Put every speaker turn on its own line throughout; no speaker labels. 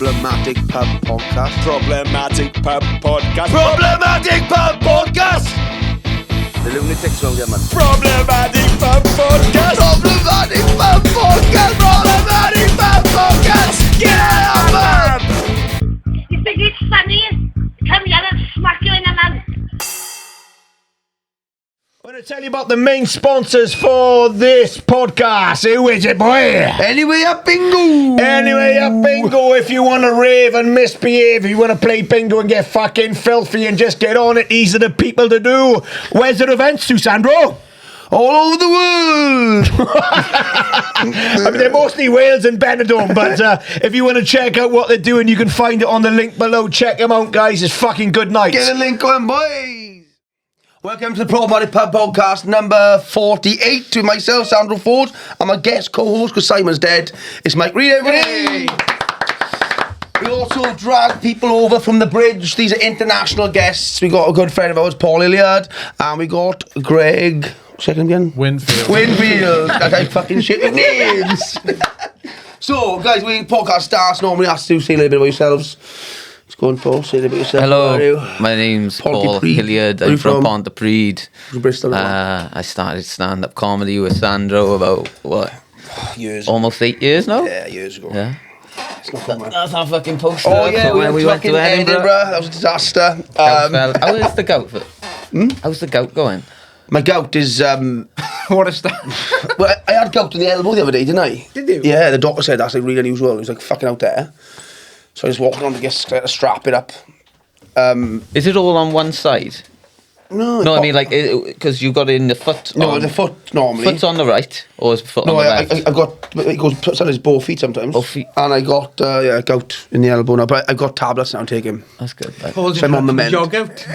Problematic Pub Podcast.
Problematic Pub Podcast.
Problematic Pub Podcast. The lunatics won't get much.
Problematic Pub Podcast.
Problematic Pub Podcast. Problematic Pub Podcast. Get out of pub.
You think it's funny? Come here and smack you in the mouth.
I'm going to tell you about the main sponsors for this podcast. Who is it, boy?
Anyway up bingo.
Anyway, bingo. If you want to rave and misbehave, if you want to play bingo and get fucking filthy and just get on it, these are the people to do. Where's the events, Susandro?
All over the world.
I mean, they're mostly Wales and Benidorm, but if you want to check out what they're doing, you can find it on the link below. Check them out, guys. It's fucking good night.
Get a link on, boys. Welcome to the Problematic Pub Podcast number 48 to myself, Sandro Ford. I'm a guest co-host because Simon's dead. It's Mike Reed, everybody. We also drag people over from the bridge. These are international guests. We got a good friend of ours, Paul Hilleard, and we got Greg. Second again? Winfield. That I fucking shit with names. So, guys, we podcast starts normally ask you to say a little bit about yourselves. Let's go on, Paul. Say a little bit yourself.
Hello, my name's Paul Hilleard. I'm from Pontypridd.
From Bristol.
I started stand-up comedy with Sandro about, what?
Years.
Almost 8 years now?
Yeah, years ago.
Yeah.
It's not fun, man.
That's our fucking poster.
Oh, yeah,
we went to Edinburgh.
That was a disaster.
How is the gout? How's the gout going?
My gout is...
What a start.
Well, I had gout in the elbow the other day, didn't I?
Did you?
Yeah, the doctor said that's like really unusual. He was like fucking out there. So I was walking on to strap it up.
Is it all on one side?
No,
I mean, like, because you got it in the foot.
No, the foot normally.
Foot's on the right, or is foot on the left?
I've got, it goes, sometimes both feet sometimes.
Both feet.
And I got, gout in the elbow now, but I've got tablets now, take him.
That's good.
So I'm on the mend.
Jog out.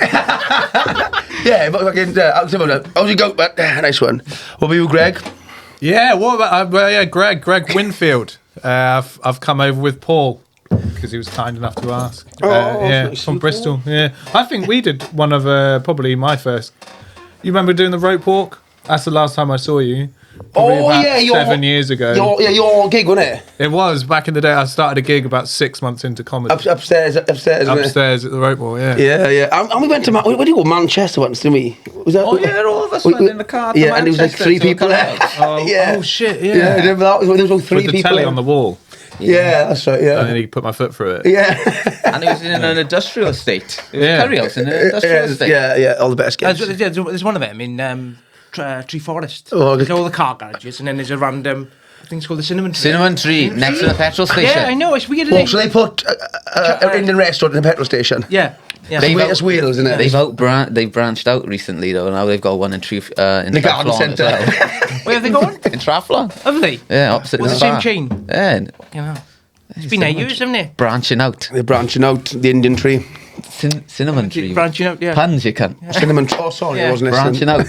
Yeah, but fucking, how's your gout, but nice one. What about you, Greg?
Yeah, what about Greg Winfield. I've come over with Paul because he was kind enough to ask.
Nice.
From Bristol. Yeah, I think we did one of probably my first. You remember doing the rope walk? That's the last time I saw you. Probably about 7 years ago.
Your gig, wasn't it?
It was back in the day. I started a gig about 6 months into comedy.
Upstairs,
Upstairs at the rope wall. Yeah.
Yeah. And we went to where do you go? Manchester once, didn't we? Was that?
Oh yeah, all of us went in the car. To
and there was like 3 people there.
Oh shit! Yeah.
Yeah, I remember that. There was only 3
With the
people
telly
there.
on the wall.
Yeah, that's right. Yeah.
And then he put my foot through it.
Yeah.
And it was in an industrial estate.
Yeah.
Curry house in an industrial estate.
Yeah, all the best gigs.
There's one of them in Tree Forest.
Oh,
There's all the car garages, and then there's a random, I think it's called the Cinnamon Tree.
Cinnamon Tree, next to the petrol station.
Yeah, I know, it's weird.
Well, so they put an Indian restaurant in a petrol station.
Yeah.
It's Wales, isn't it?
They've branched out recently though. Now they've got one in
the garden
Trafalgar as
centre.
well.
Where have they gone?
In Trafalgar.
Have they?
Yeah, opposite
With
the
the same
bar.
chain?
Yeah.
You know. It's been 8 years, haven't it?
Branching out.
They're branching out the Indian tree.
Cinnamon Tree.
Branching out, yeah.
Puns you can.
Cinnamon tree. Oh, sorry, I wasn't listening.
Branching out.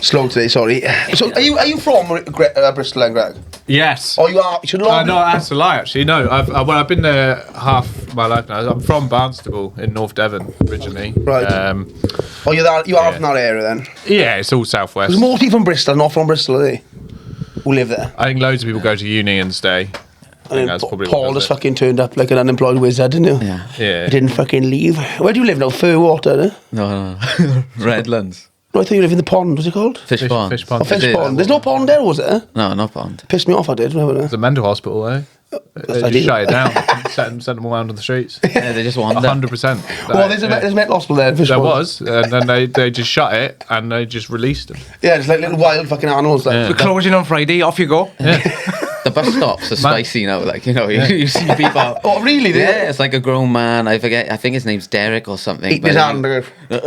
Slow today, sorry. So, are you from Bristol then, Greg?
Yes.
Oh, you are? You should love
No, that's a lie, actually. No, I've been there half my life now. I'm from Barnstable in North Devon originally.
Right. You are from that area then?
Yeah, it's all southwest.
There's more people from Bristol, not from Bristol, are they? Who live there?
I think loads of people go to uni and stay. I think that's probably
Paul
what
just
does it.
fucking turned up like an unemployed wizard, didn't you?
Yeah.
Yeah.
He didn't fucking leave. Where do you live now? Furwater, eh?
No. Redlands.
No, I thought you live in the pond. What's it called?
Fish pond.
Fish pond.
Oh, Fish
Is it?
Pond. There's no pond there, was there?
No, not pond.
Pissed me off, I did. Remember
It's
that?
a mental hospital, eh? They just
ideal.
shut it down. sent them all around on the streets.
Yeah, they just wander.
100%.
Well, there's a mental hospital there in Fish
There
Pond.
was, and then they just shut it and they just released them.
Yeah, it's like little wild fucking animals there.
Yeah.
We're closing on Friday, off you go.
The bus stops are spicy now, like, you know, you see people.
Oh, really?
Yeah, it's like a grown man. I think his name's Derek or something.
Eating
but
his hamburger.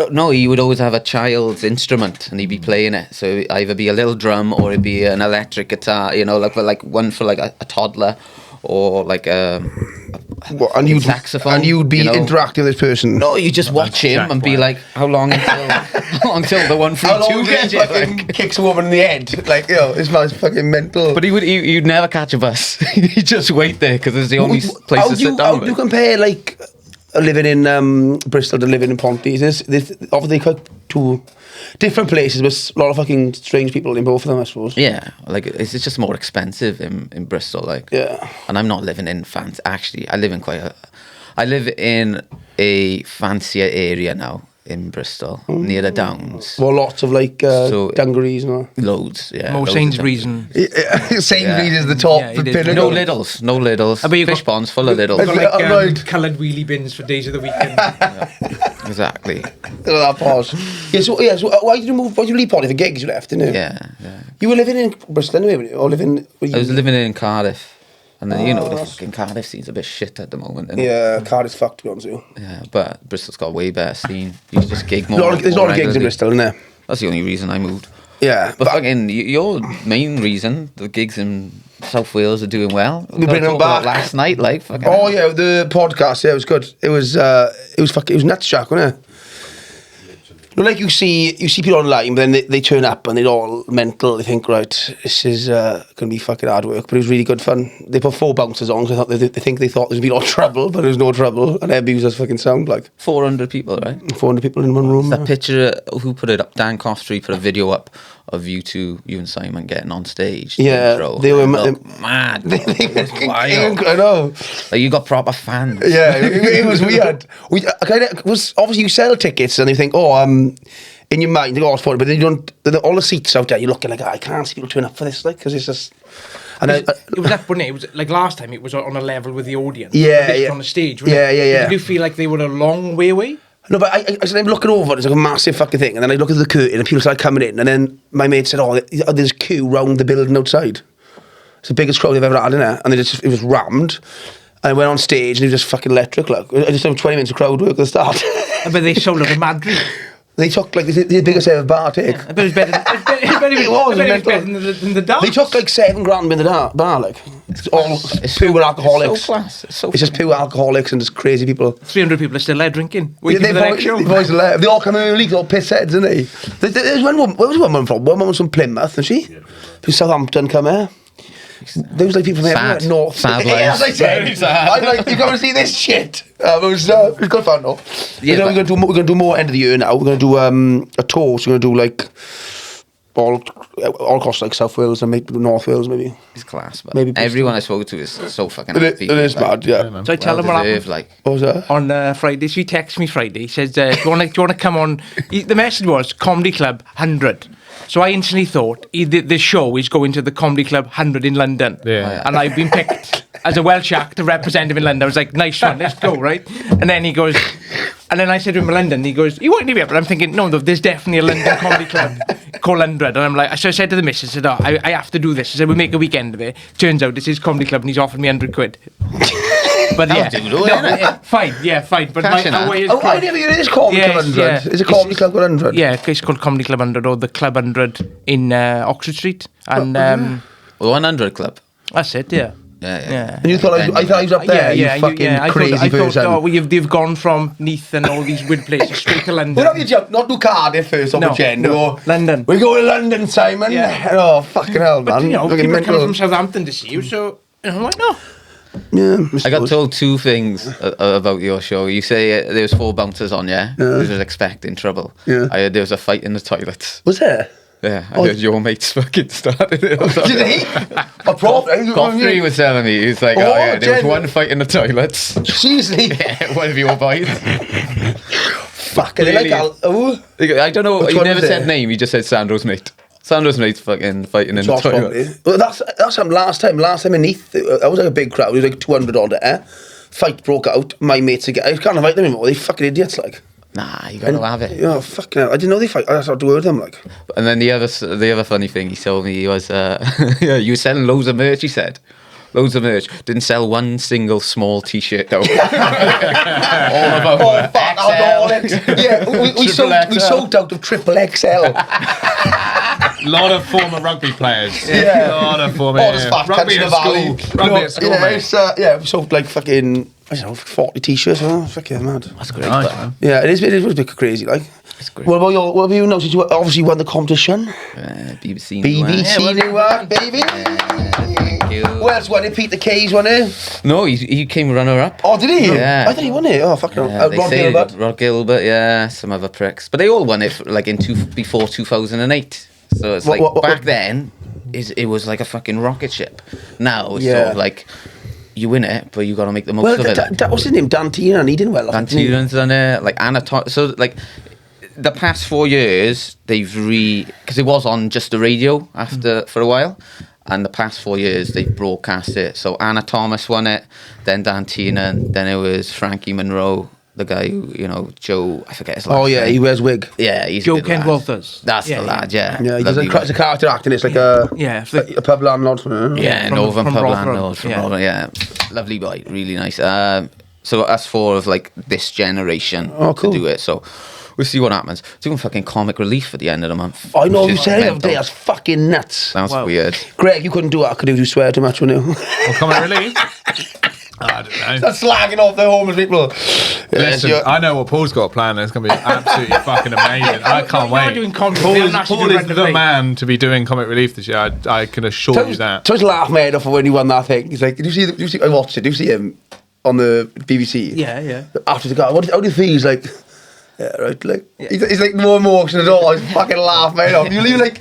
No, he would always have a child's instrument and he'd be playing it. So it'd either be a little drum or it'd be an electric guitar, you know, like one for like a toddler or like a
And you'd
saxophone.
And you'd be
you know.
interacting with this person.
No, you just watch him and be like, how long until the 1
How
3
long
2
gets
gets
fucking kicks a woman in the head? Like, you know, this man's fucking mental.
But you'd never catch a bus. He'd just wait there because it's the only place to sit down.
How do you compare, like, living in Bristol to living in Ponty? Obviously quite two different places with a lot of fucking strange people in both of them, I suppose.
Yeah, like it's just more expensive in Bristol, like.
Yeah.
And I'm not living in fancy. Actually, I live in a fancier area now in Bristol, near the Downs.
Well, lots of like dungarees and all.
Loads, yeah.
More
loads of
Sainsbury's
them.
and...
Sainsbury's is the top.
Yeah, it is.
pinnacle.
No liddles.
I bet you
Fish
got-
ponds full of liddles.
Got like
Right.
coloured wheelie bins for days of the weekend.
Exactly.
Look at that pause. So why did you move? Why did you leave Ponty for gigs? You left, didn't you?
Yeah.
You were living in Bristol anyway, weren't you? Or living?
I was living in Cardiff. And then, the fucking Cardiff scene's a bit shit at the moment. Isn't it?
Yeah, Cardiff's fucked, to be honest with you.
Yeah, but Bristol's got way better scene. You can just gig more.
There's a lot of gigs in Bristol, isn't there?
That's the only reason I moved.
Yeah.
But fucking, your main reason the gigs in South Wales are doing well.
We bring them back.
Last night, like fucking.
Oh yeah, the podcast. Yeah, it was good. It was nuts, Jack, wasn't it? No, like you see people online, but then they turn up and they're all mental. They think, right, this is going to be fucking hard work, but it was really good fun. They put 4 bouncers on, so I thought they thought there was be no trouble, but there was no trouble, and everybody was just fucking sound like
400 people, right?
400 people in one room.
That picture, who put it up? Dan Costry put a video up of you and Simon getting on stage.
Yeah,
intro.
they were
mad. It was wild.
I know.
Like, you got proper fans.
Yeah, it was weird. Obviously you sell tickets and you think, in your mind, you go, it's funny, but then you don't. All the seats out there, you're looking like, I can't see people turn up for this, like, because it's just. And
It was that, wasn't it? It was like last time. It was on a level with the audience.
Yeah,
This was
yeah.
on the stage. Wasn't
Yeah,
it?
yeah, yeah.
Did you feel like they were a long way away?
No, but I'm looking over, there's like a massive fucking thing, and then I look at the curtain and people start coming in, and then my mate said, there's a queue round the building outside. It's the biggest crowd they've ever had, innit? And it was rammed. And I went on stage and it was just fucking electric, like. I just had 20 minutes of crowd work at the start.
But they sold out in Madrid.
They took like the biggest ever bar take.
I bet it was better. It was better than the dance.
They took like $7,000 in the bar, like. It's all pure alcoholics.
So class.
It's just pure alcoholics and just crazy people.
300 people are still there drinking.
Yeah,
Waiting for the next show.
They all come early, they're all piss heads, isn't they? There's one woman, where was one woman from? One woman was from Plymouth, and she? From Southampton come here. There was like people from everywhere. North.
Sad
Yeah,
lives.
as I said. I'm like, you got to see this shit. It was good fun, though.
Yeah,
we're gonna do more end of the year now. We're gonna do a tour. So we're gonna do like all across like South Wales and maybe North Wales, maybe.
It's class, but
Maybe
everyone I spoke to is so fucking
It
happy.
is
like,
mad, yeah.
So I tell them what happened.
like,
What was that?
On Friday, she texted me Friday. He says, do you want to come on? The message was Comedy Club 100. So I instantly thought the show is going to the Comedy Club 100 in London.
Yeah.
And I've been picked as a Welsh act to represent him in London. I was like, nice one, let's go, right? And then he goes, and then I said to him in London, he goes, you won't be here. But I'm thinking, no, there's definitely a London Comedy Club called 100. And I'm like, so I said to the missus, I said, I have to do this. I said, we'll make a weekend of it. Turns out this is Comedy Club and he's offered me 100 quid. But yeah, fine. But
Cash in
my
hand.
way is
I never heard it's Comedy Club 100.
yeah.
Is it Comedy Club 100?
Yeah, it's called Comedy Club 100 or the Club 100 in Oxford Street. And
100 Club.
that's it, yeah.
Yeah.
And you thought I thought he was up there, you fucking crazy person.
Well, they've gone from Neath and all these weird places straight to London.
Well, not you jump, not do Cardiff first on
No,
the weekend.
no, London.
We go to London, Simon.
Yeah.
Oh, fucking hell, man.
But, you know,
Fucking
people are coming
mental.
from Southampton to see you, so, you know, why not?
Yeah,
I got told 2 things about your show. You say there was 4 bouncers on, yeah? You was expecting trouble.
Yeah.
I heard there was a fight in the toilets.
Was there?
Yeah, I heard your mates fucking started it.
Did he? A prop?
Godfrey was telling me, he was like,
Oh,
yeah, there was
Jen.
one fight in the toilets.
Seriously?
Yeah, one of your boys.
Fuck, are they like
Really?
Oh,
I don't know,
Which
he
one
never
was
said
it?
name, he just said Sandro's mate. Sandro's mate's fucking fighting in the
Josh
toilet.
probably. Well, that's happened last time. Last time in Neath, that was like a big crowd. It was like 200 odd there. Fight broke out. My mates again. I can't invite them anymore. They fucking idiots, like.
Nah, you gotta have it.
Yeah, fucking hell. I didn't know they fight. I just had to word them, like.
And then the other funny thing he told me was, yeah, you were selling loads of merch, he said. Loads of merch. Didn't sell one single small t-shirt though. All about
Oh, fuck, all it. Yeah, we
Triple XL.
sold out of triple XL.
A lot of former rugby players.
Yeah.
A lot of former
All this fat
rugby
cunts in
at
the valley.
school. Rugby at school,
yeah,
mate.
it's, we sold like fucking, I don't know, 40 t-shirts. Fucking mad.
That's great.
Nice,
but-
man.
Yeah, it is a bit crazy, like.
It's great.
What have you noticed? You obviously won the competition.
BBC.
BBC
Yeah,
New York, baby.
Thank you.
Who else won it? Peter Kay's won it.
No, he came runner-up.
Oh, did he?
Yeah.
I thought he won it. Oh, fucking hell.
They
Rod
say
Gilbert.
Rod Gilbert, yeah, some other pricks. But they all won it like before 2008. So it's like back then, it was like a fucking rocket ship. Now it's sort of like you win it, but you got to make the most of it.
What's his name? Dan Tiernan. He didn't well.
Dan Tiernan's done it. Like so like the past 4 years they've because it was on just the radio for a while. And the past 4 years, they've broadcast it. So Anna Thomas won it, then Dan Tiernan, then it was Frankie Monroe, the guy who, Joe, I forget his last name.
Oh, yeah, he wears wig.
Yeah, he's
Joe
a good
Kent
lad.
Walters.
That's the lad, yeah.
Yeah, he's
Lovely
a character acting. It's like a pub landlord.
Yeah,
from
Northern pub
Rotherham.
landlord from Rotherham, yeah. Lovely boy, really nice. So us four of like this generation
cool.
to do it. So we'll see what happens. Doing fucking comic relief at the end of the month.
I know,
which
you
is
said the other
mental.
day, that's fucking nuts.
Sounds weird.
Greg, you couldn't do that because you swear too much, wouldn't you?
Well, comic relief. I don't know.
That's slagging off the homeless people.
Listen, I know what Paul's got planned. It's going to be absolutely fucking amazing. I can't
You're
wait.
doing comic
Paul
relief,
is,
I'm actually
Paul
doing
is the
Random
man to be doing comic relief this year. I can assure you that.
So his laugh made off for when he won that thing. He's like, did you see, I watched it, did you see him on the BBC?
Yeah.
After the guy, how do you feel? He's like, yeah, right, like, he's like no emotion at all. He's fucking laugh made off. You're like,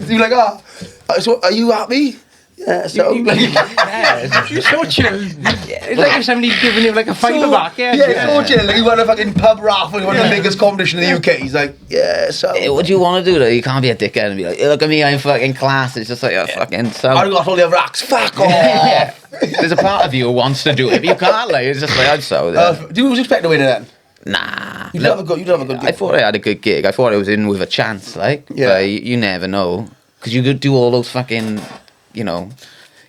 so are you happy? Yeah, so
You're so chill. It's like if somebody's giving him like a fiver back.
Yeah, so chill. Like he won a fucking pub raffle. He won the biggest competition in the UK. He's like, yeah, so.
Hey, what do you want to do though? You can't be a dickhead and be like, look at me, I'm fucking class. It's just like, fucking so.
I got all the other acts. Fuck off.
Yeah. There's a part of you who wants to do it, but you can't. Like, it's just like, I'm so.
Do you expect to win it then?
Nah.
You'd have a good gig.
I thought I had a good gig. I thought I was in with a chance, like.
Yeah.
But you never know. Because you could do all those fucking,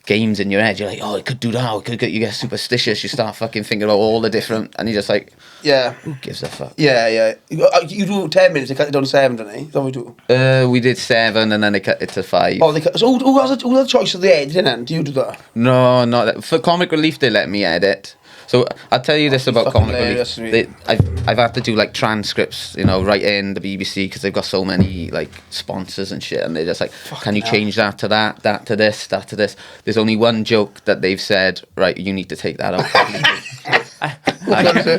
games in your head. You're like, oh, it could do that. You get superstitious. You start fucking thinking about all the different, and you're just like,
Yeah.
who gives a fuck?
Yeah. You do 10 minutes, they cut it down to 7, don't they? Is that what we do?
We did 7, and then they cut it to 5.
Oh, so who has the choice of the editing then? Do you do that?
No, not that. For comic relief, they let me edit. So I'll tell you this about
fucking
comic relief.
hilarious,
I've had to do like transcripts, right in the BBC because they've got so many like sponsors and shit, and they're just like, can you change that to that, that to this, that to this? There's only one joke that they've said, right, you need to take that out.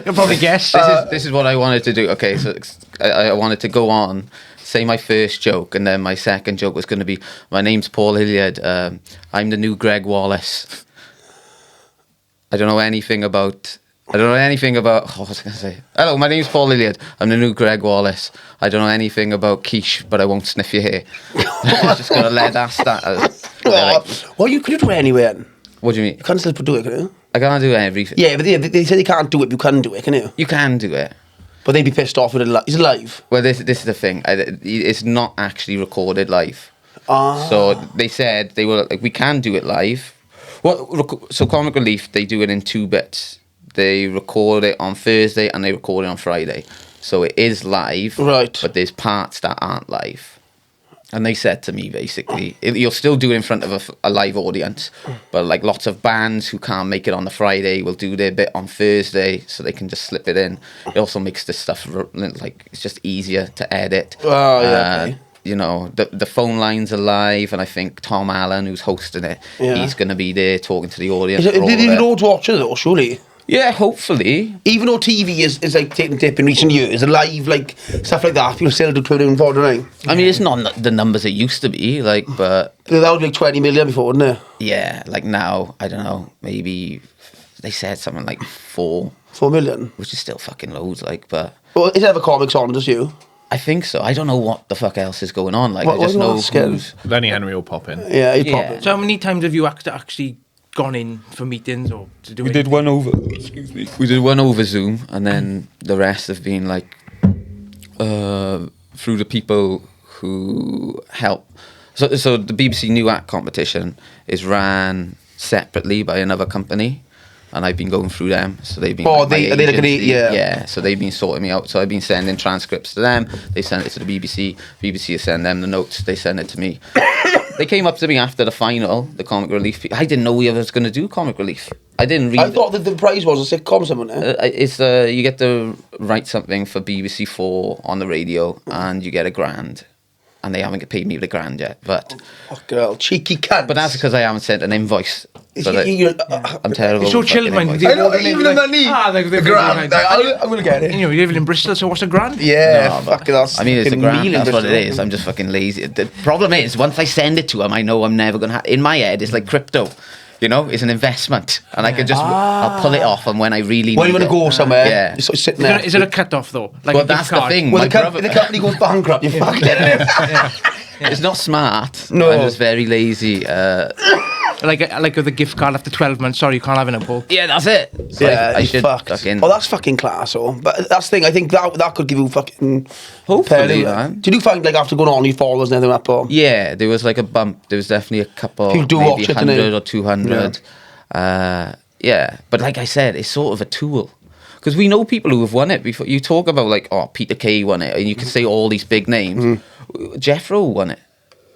You'll probably guess.
This is what I wanted to do. Okay, so I wanted to go on, say my first joke, and then my second joke was going to be, my name's Paul Hilleard. I'm the new Greg Wallace. I don't know anything about. What was I going to say? Hello, my name's Paul Hilleard. I'm the new Greg Wallace. I don't know anything about quiche, but I won't sniff your hair. I'm just going to let that start.
Well, could you do it anyway then?
What do you mean?
You can't still do it, can you?
I can't do everything.
Yeah, but they say they can't do it, but you can do it, can you?
You can do it.
But they'd be pissed off with it. Is it live?
Well, this is the thing. It's not actually recorded live.
Ah.
So they said they were like, we can do it live. So Comic Relief, they do it in 2 bits. They record it on Thursday and they record it on Friday. So it is live,
Right.
but there's parts that aren't live. And they said to me, basically, you'll still do it in front of a live audience, but like lots of bands who can't make it on the Friday will do their bit on Thursday, so they can just slip it in. It also makes this stuff, like, it's just easier to edit.
Oh, yeah, okay.
The phone lines are live, and I think Tom Allen, who's hosting it, he's going to be there talking to the audience.
Did you know to watch it though, surely?
Yeah, hopefully.
Even though TV is like taking a dip in recent years, and live, like, stuff like that, people still do Twitter and forward, don't they?
I mean, it's not the numbers it used to be, like, but...
That was like 20 million before, wouldn't it?
Yeah, like now, I don't know, maybe... They said something like 4.
4 million?
Which is still fucking loads, like, but...
Well, is ever comics on, does you?
I think so. I don't know what the fuck else is going on. Like,
What-
I just
what
know
else, Ken?
who's...
Lenny Henry will pop in.
Yeah, you pop
Yeah.
it.
So how many times have you actually gone in for meetings or to do
We
anything?
did one over... Excuse me. We did one over Zoom, and then the rest have been, like, through the people who help. So the BBC New Act competition is ran separately by another company, and I've been going through them. So they've been.
Oh,
like, my
are they like
agency.
yeah.
So they've been sorting me out. So I've been sending transcripts to them. They send it to the BBC. BBC send them the notes. They send it to me. They came up to me after the final, the Comic Relief. I didn't know we was going to do Comic Relief. I didn't read.
I thought that the prize was a sitcom, something.
it's you get to write something for BBC4 on the radio, and you get £1,000. and they haven't paid me the grand yet. But
girl, cheeky cunt.
but that's because I haven't sent an invoice. So that I'm terrible.
It's so
with
chill,
fucking
man.
invoices.
I know, even the money.
The
grand. I'm gonna get it.
You know, you live in Bristol, so what's a grand?
Yeah,
No, but-
fucking that's.
I mean, it's a
fucking
grand.
meal in
That's what it
Bristol.
is. I'm just fucking lazy. The problem is, once I send it to them, I know I'm never gonna. In my head, it's like crypto. You know, it's an investment, and I can just I'll pull it off. And when I really
When you
need
want to
it.
go somewhere,
Yeah.
you're sort of sitting there.
Is it a cut-off, though? Like
Well,
a
that's
gift
the
card?
thing.
Well,
My brother,
the company goes bankrupt. You fucked it.
it's not smart.
No.
I'm just very lazy.
Like with a gift card after 12 months. Sorry, you can't have it, Paul.
Yeah, that's it. So
Yeah,
I
you
should
fucked.
fucking.
Oh, that's fucking class, though. But that's the thing. I think that could give you fucking.
Hopefully,
Did
man.
you find like after going on your followers and everything up? Or?
Yeah, there was like a bump. There was definitely a couple,
People do
maybe
watch it, don't
100
they?
or 200. Yeah, but like I said, it's sort of a tool. Because we know people who have won it before. You talk about like, oh, Peter Kay won it, and you can say all these big names. Jeffro won it.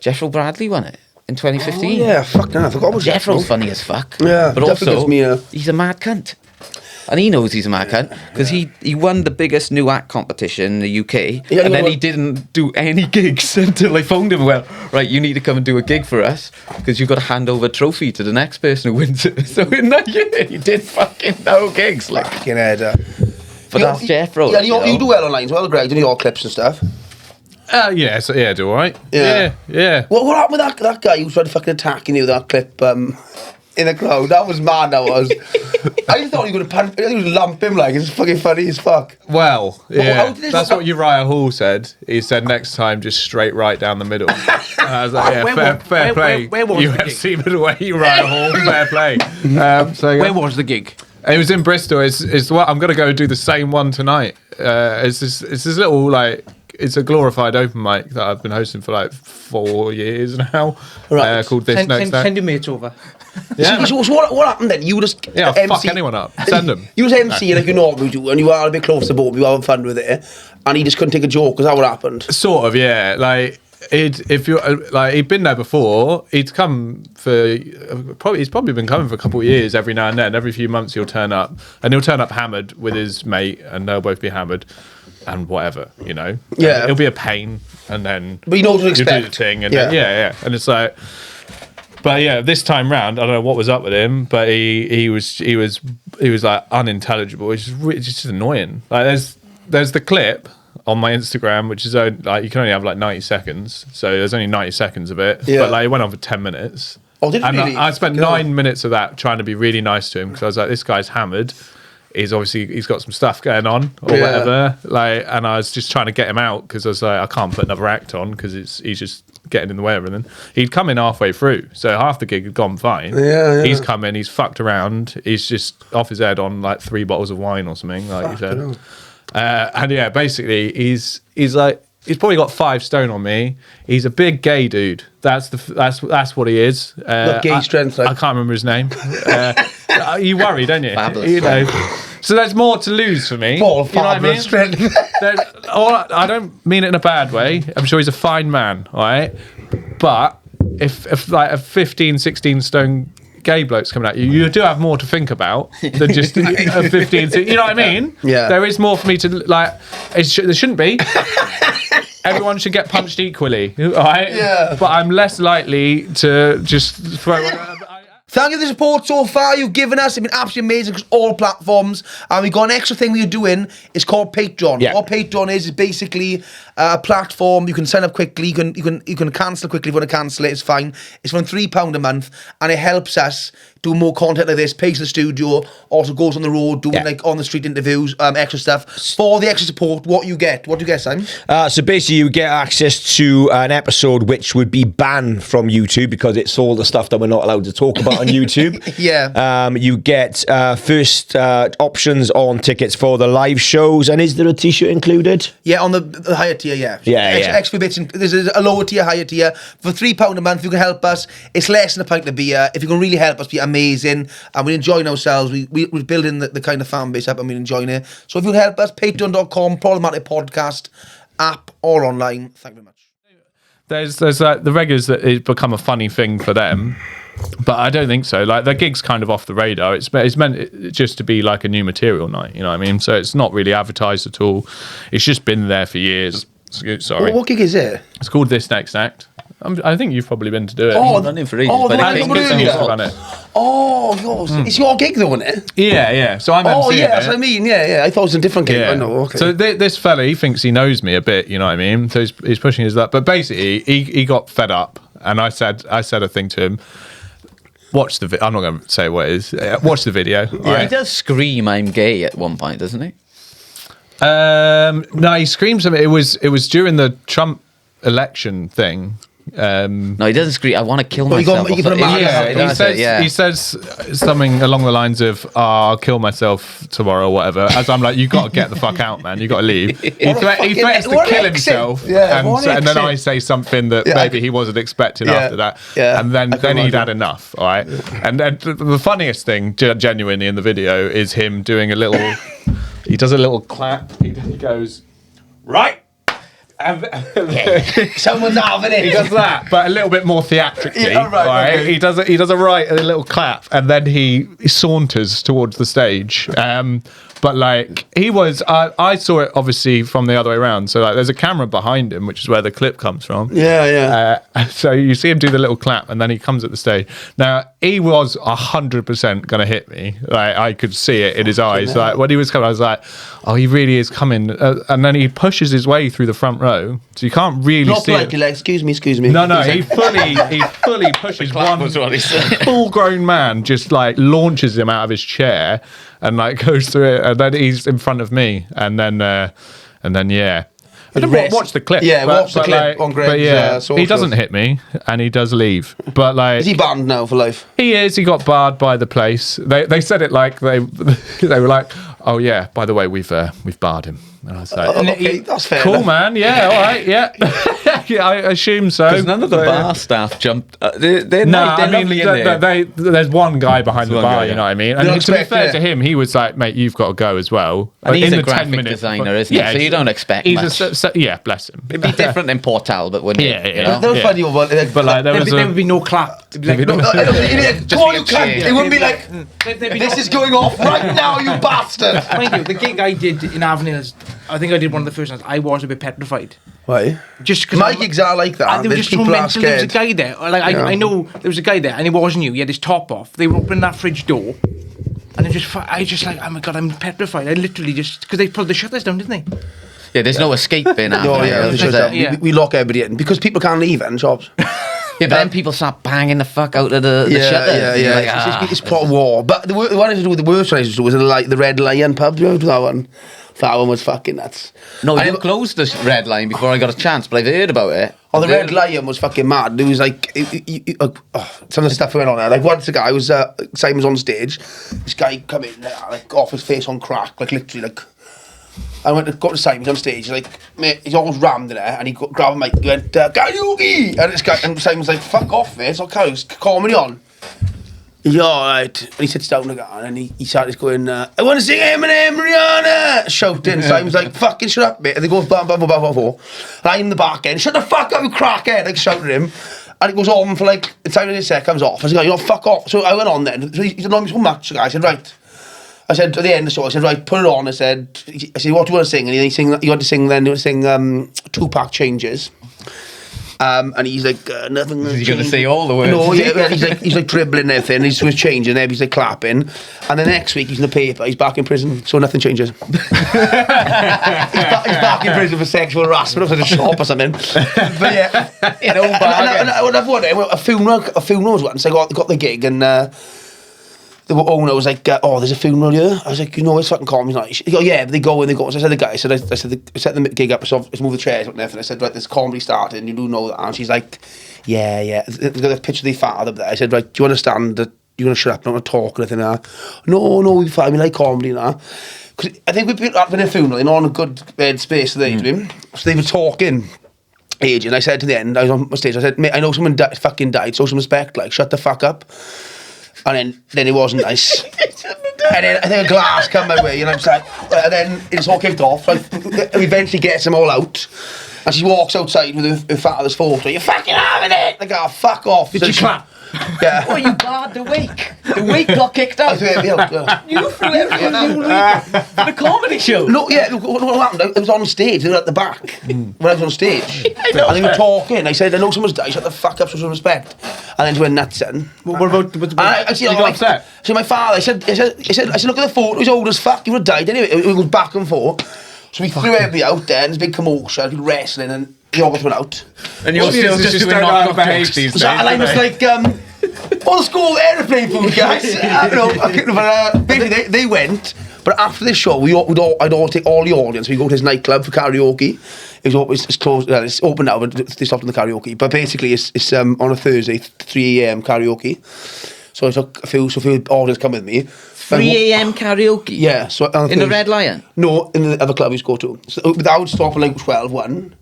Jeffro Bradley won it in 2015.
Oh, yeah, fuck no, I forgot about
Jeffro's
Jeffro.
funny as fuck.
Yeah,
but
definitely
also
gives me a-
he's a mad cunt. And he knows he's a mad cunt because he won the biggest new act competition in the UK,
Yeah,
and then
well-
he didn't do any gigs until I phoned him. Well, right, you need to come and do a gig for us because you've got to hand over a trophy to the next person who wins it. So in that year, he did fucking no gigs. Like,
Fucking header.
but that's Jeffro.
Yeah,
you
you
know?
do well online as well, Greg. Do you all clips and stuff?
Yeah, do all right.
Yeah.
Yeah.
What happened with that guy who tried to fucking attacking you with that clip in the crowd? That was mad, that was. I thought you were going to punch, I thought you would lump him like, it's fucking funny as fuck.
Well,
how
yeah,
did this
that's
happen?
what Uriah Hall said. He said next time, just straight right down the middle. And I was like, yeah, fair play.
where was the
UFC middleweight Uriah Hall, fair play.
Where was the gig?
It was in Bristol. It's what I'm gonna go do the same one tonight. It's this little like. It's a glorified open mic that I've been hosting for like 4 years now.
Right.
Called This Next Act.
Send your mates over.
Yeah.
So what happened then? You were just
Yeah, fuck anyone up. Send them.
You was MC like you normally do, and you are a bit close to both, you were having fun with it, and he just couldn't take a joke. Is that what happened?
Sort of, yeah. Like, if you like, he'd been there before. He'd come for he's probably been coming for a couple of years. Every now and then, every few months, he'll turn up, and he'll turn up hammered with his mate, and they'll both be hammered, and whatever, you know.
Yeah.
And it'll be a pain, and then
But you know what to
you do
expect.
the thing, and
Yeah.
then, yeah, and it's like. But yeah, this time round, I don't know what was up with him, but he was like unintelligible. It's just annoying. Like there's the clip on my Instagram, which is like you can only have like 90 seconds, so there's only 90 seconds of it.
Yeah.
But like it went on for 10 minutes.
Oh, did it
and
really?
I spent
God.
9 minutes of that trying to be really nice to him because I was like, this guy's hammered. He's got some stuff going on or
Yeah.
whatever. Like, and I was just trying to get him out because I was like, I can't put another act on because he's just getting in the way of everything. He'd come in halfway through, so half the gig had gone fine.
Yeah.
He's come in, he's fucked around. He's just off his head on like 3 bottles of wine or something, like you said. And yeah, basically, he's like. He's probably got 5 stone on me. He's a big gay dude. That's what he is.
Got gay strength, like.
I can't remember his name. You worry, don't you?
Fabulous.
You know. So there's more to lose for me.
Paul,
you know what I mean?
fabulous strength.
I don't mean it in a bad way. I'm sure he's a fine man, all right? But if like a 15, 16 stone gay bloke's coming at you, you do have more to think about than just a 15. You know what I mean?
Yeah.
There is more for me to like. There shouldn't be. Everyone should get punched equally, all right?
Yeah.
But I'm less likely to just throw.
Thank you for the support so far you've given us. It's been absolutely amazing across all platforms. And we've got an extra thing we're doing. It's called Patreon.
Yeah.
What Patreon is basically a platform. You can sign up quickly. You can cancel quickly if you want to cancel it. It's fine. It's from £3 a month, and it helps us do more content like this. Pays in the studio. Also goes on the road doing like on the street interviews, extra stuff. For the extra support, what do you get, Simon?
So basically you get access to an episode which would be banned from YouTube because it's all the stuff that we're not allowed to talk about on YouTube.
Yeah.
You get first options on tickets for the live shows, and is there a t-shirt included?
Yeah, on the higher tier, yeah.
Yeah, yeah.
Extra bits. There's a lower tier, higher tier. For £3 a month, you can help us. It's less than a pint of beer. If you can really help us, be amazing. And we're enjoying ourselves. We're building the kind of fan base up, and we're enjoying it. So if you can help us, patreon.com, Problematic Podcast, app or online. Thank you very much.
There's like the regulars that it's become a funny thing for them, but I don't think so. Like their gig's kind of off the radar. It's meant just to be like a new material night, you know what I mean? So it's not really advertised at all. It's just been there for years. Sorry.
What gig is it?
It's called This Next Act. I think you've probably been to do it.
Oh,
Running for ages,
oh,
but
the
I think
number
it's
earlier.
used to run it.
Oh, yours. It's your gig though, isn't it?
Yeah. So I'm
Oh,
emceeing
yeah, that's
it.
what I mean. Yeah. I thought it was a different gig. I know, okay.
So this fella, he thinks he knows me a bit, you know what I mean? So he's pushing his luck. But basically, he got fed up, and I said a thing to him. Watch the video. I'm not going to say what it is. Watch the video.
He does scream "I'm gay" at one point, doesn't he?
No, he screams something. It was during the Trump election thing.
No, he doesn't scream. I want to kill
Well, you got-
myself.
you put a mark-
He says something along the lines of, I'll kill myself tomorrow or whatever. As I'm like, you got to get the fuck out, man. You got to leave. He threatens to
what
kill
an exit.
himself.
Yeah,
and,
what an
and then
exit.
I say something that
Yeah,
maybe he wasn't expecting after that.
Yeah,
And then
I can
he'd
imagine.
had enough, all right? And then the funniest thing, genuinely, in the video is him doing a little, he does a little clap. He goes, right. And
Someone's having it.
he does that, but a little bit more theatrically.
Yeah, right, okay.
He does a little clap, and then he saunters towards the stage. But like he was, I saw it obviously from the other way around. So like, there's a camera behind him, which is where the clip comes from.
Yeah.
So you see him do the little clap, and then he comes at the stage. Now he was 100% gonna hit me. Like I could see it in his eyes. Like when he was coming, I was like, "Oh, he really is coming." And then he pushes his way through the front row, so you can't really
Not
see
like
it.
like, excuse me.
No,
He's
he
like,
fully pushes one
was what he said.
full-grown man, just like launches him out of his chair and like goes through it, and then he's in front of me, and then yeah. I don't
rest.
watch the clip.
Yeah, watch the clip on Greg's,
But yeah, he
socials.
doesn't hit me, and he does leave. But like,
Is he banned now for life?
he is. He got barred by the place. They said it like they were like, oh yeah, by the way, we've barred him. And I was like,
Oh, okay, that's fair.
cool,
enough.
man. Yeah, all right, yeah. Yeah, I assume so.
Because none of the
But-
bar staff jumped. They're
No,
nice, they're
I mean,
lovely in there.
there's one guy behind the
one
bar,
guy,
you
yeah.
know what I mean?
don't
And to be
expect,
fair
yeah.
to him, he was like, mate, you've got to go as well.
And he's
In
a
the
graphic
10 minutes
designer, isn't he? So you don't expect much.
Yeah, bless him.
It'd be different in Port Talbot, wouldn't it?
Yeah, yeah.
You know?
That was funny,
But like, there was
There
a...
would be no clap. It'd be like,
Come on, you
be a
cunt.
cheer.
It wouldn't be like,
there'd be
this
no-
is going off right now, you bastard.
Mind you, the gig I did in Avenel, I think I did one of the first ones. I was a bit petrified.
Why?
Just because
My gigs are like that.
they were
There's
just so
people are
mental. There was a
scared.
guy there. Like I know there was a guy there, and it wasn't you. He had his top off. They were opening that fridge door, and I just like, oh my god, I'm petrified. I literally just because they pulled the shutters down, didn't they?
Yeah, there's no escaping after.
Oh, yeah,
it.
it's just that.
Yeah.
We lock everybody in because people can't leave it in shops.
Yeah, but then people start banging the fuck out of the shutters.
Yeah.
You're like,
It's proper war. But the one I used to do with the worst one I used to do was like the Red Lion pub. Do you remember that one? That one was fucking nuts.
No,
I
you
never-
closed the red line before I got a chance, but I've heard about it.
Oh, the
I've
Red
heard-
Lion was fucking mad. There was like some of the stuff went on there. Like once the guy was Simon was on stage. This guy come in like off his face on crack, like literally like. I went to go to Simon on stage. He's like, mate, he's always rammed in there, and he grabbed a mic. He went, "Karaoke!" And this guy and Simon's like, "Fuck off, mate! It's okay. It's comedy on." He's all right. And he sits down again, and he started going, "I want to sing Eminem, Rihanna!" Shouting. Simon's like, "Fucking shut up, mate!" And they go, "Bam, bam, bam, bam, bam, bam." And I'm in the back end. "Shut the fuck up, you crackhead!" Like shouting at him. And it goes on for like the time his set comes off. I was like, "You know, fuck off." So I went on then. So he's annoyed me so much. The guy said, "Right." I said at the end of the show, I said, "Right, put it on." I said, "What do you want to sing?" And you want to sing Tupac Changes. And he's like, "Nothing."
Is he going to say all the words?
No, yeah, he's like dribbling and everything. He's was changing there. He's like clapping. And the next week he's in the paper. He's back in prison, so nothing changes. he's back in prison for sexual harassment at a shop or something. But yeah,
You know,
and I've won a funeral was once. I got the gig and. The owner was like, "Oh, there's a funeral here." I was like, "You know, it's fucking comedy's nice." He go, "Yeah, but they go and they go." So I said, "The guy," I set the gig up. So I moved the chairs and everything. I said, "Right, there's comedy starting. You do know that." And she's like, "Yeah." They've got a picture of the father up there. I said, "Right, do you understand that you're gonna shut up, not gonna talk or anything?" No, we fine. We like comedy now. Because I think we've been at a funeral. They're not in a good space today. So they were talking. Age, and I said to the end, I was on stage. I said, "Mate, I know someone fucking died. Show some respect. Like, shut the fuck up." And then it wasn't nice. And then I think a glass come my way, and I'm like, and then it's all kicked off. Like, we eventually gets them all out. And she walks outside with her father's photo. You're fucking having it! Like, oh, fuck off.
Did she clap?
Yeah.
Oh, you barred the wake. The wake got kicked
I
out.
threw it out, yeah.
You threw everyone out for the comedy show.
No, yeah, look, what happened? I was on stage, they were at the back when I was on stage. And they were talking. I said, I know someone's died, shut the fuck up, show some respect. And then she went nuts then.
What about?
And I see,
You got upset?
See, my father, I said, look at the photo, he's old as fuck, he would have died anyway. It was back and forth. So we threw everybody out there, and there's a big commotion, people wrestling, and the all went out.
And you're still just doing knock behave these days.
And I was like, the school aeroplane food, guys. Basically, they went. But after this show, I'd all take all the audience. We go to his nightclub for karaoke. It's closed. It's open now, but they stopped in the karaoke. But basically, it's on a Thursday, 3 a.m. karaoke. So I took a few audience come with me.
3 a.m. karaoke?
Yeah. So
In the Red Lion?
No, in the other club we used to go to. So I would stop at like 12, 1.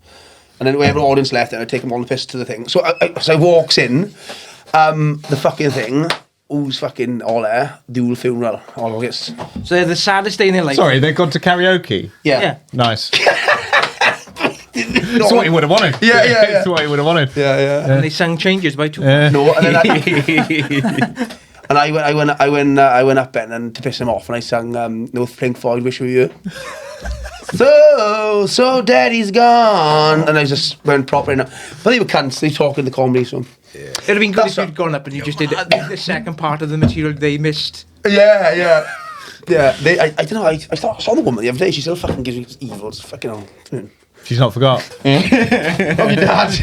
And then whoever audience left, then I'd take them on the piss to the thing. So I walks in, the fucking thing, who's fucking all there, dual funeral, all of this.
So they're the saddest day in their life.
Sorry, they've gone to karaoke.
Yeah.
Nice. That's what he would have wanted.
Yeah.
That's what he would have wanted.
Yeah.
And they sang Changes by 2.
No, and then I went up then and to piss him off, and I sang no Pink Floyd, Wish You Were You. So Daddy's gone, and I just went proper in. But they were cunts. They talking the comedy, so
It'd have been good
That's
if you'd gone up and you just did the second part of the material they missed.
yeah. I don't know. I saw the woman the other day. She still fucking gives me evil. It's fucking hell.
She's not forgot.
Oh, your dad.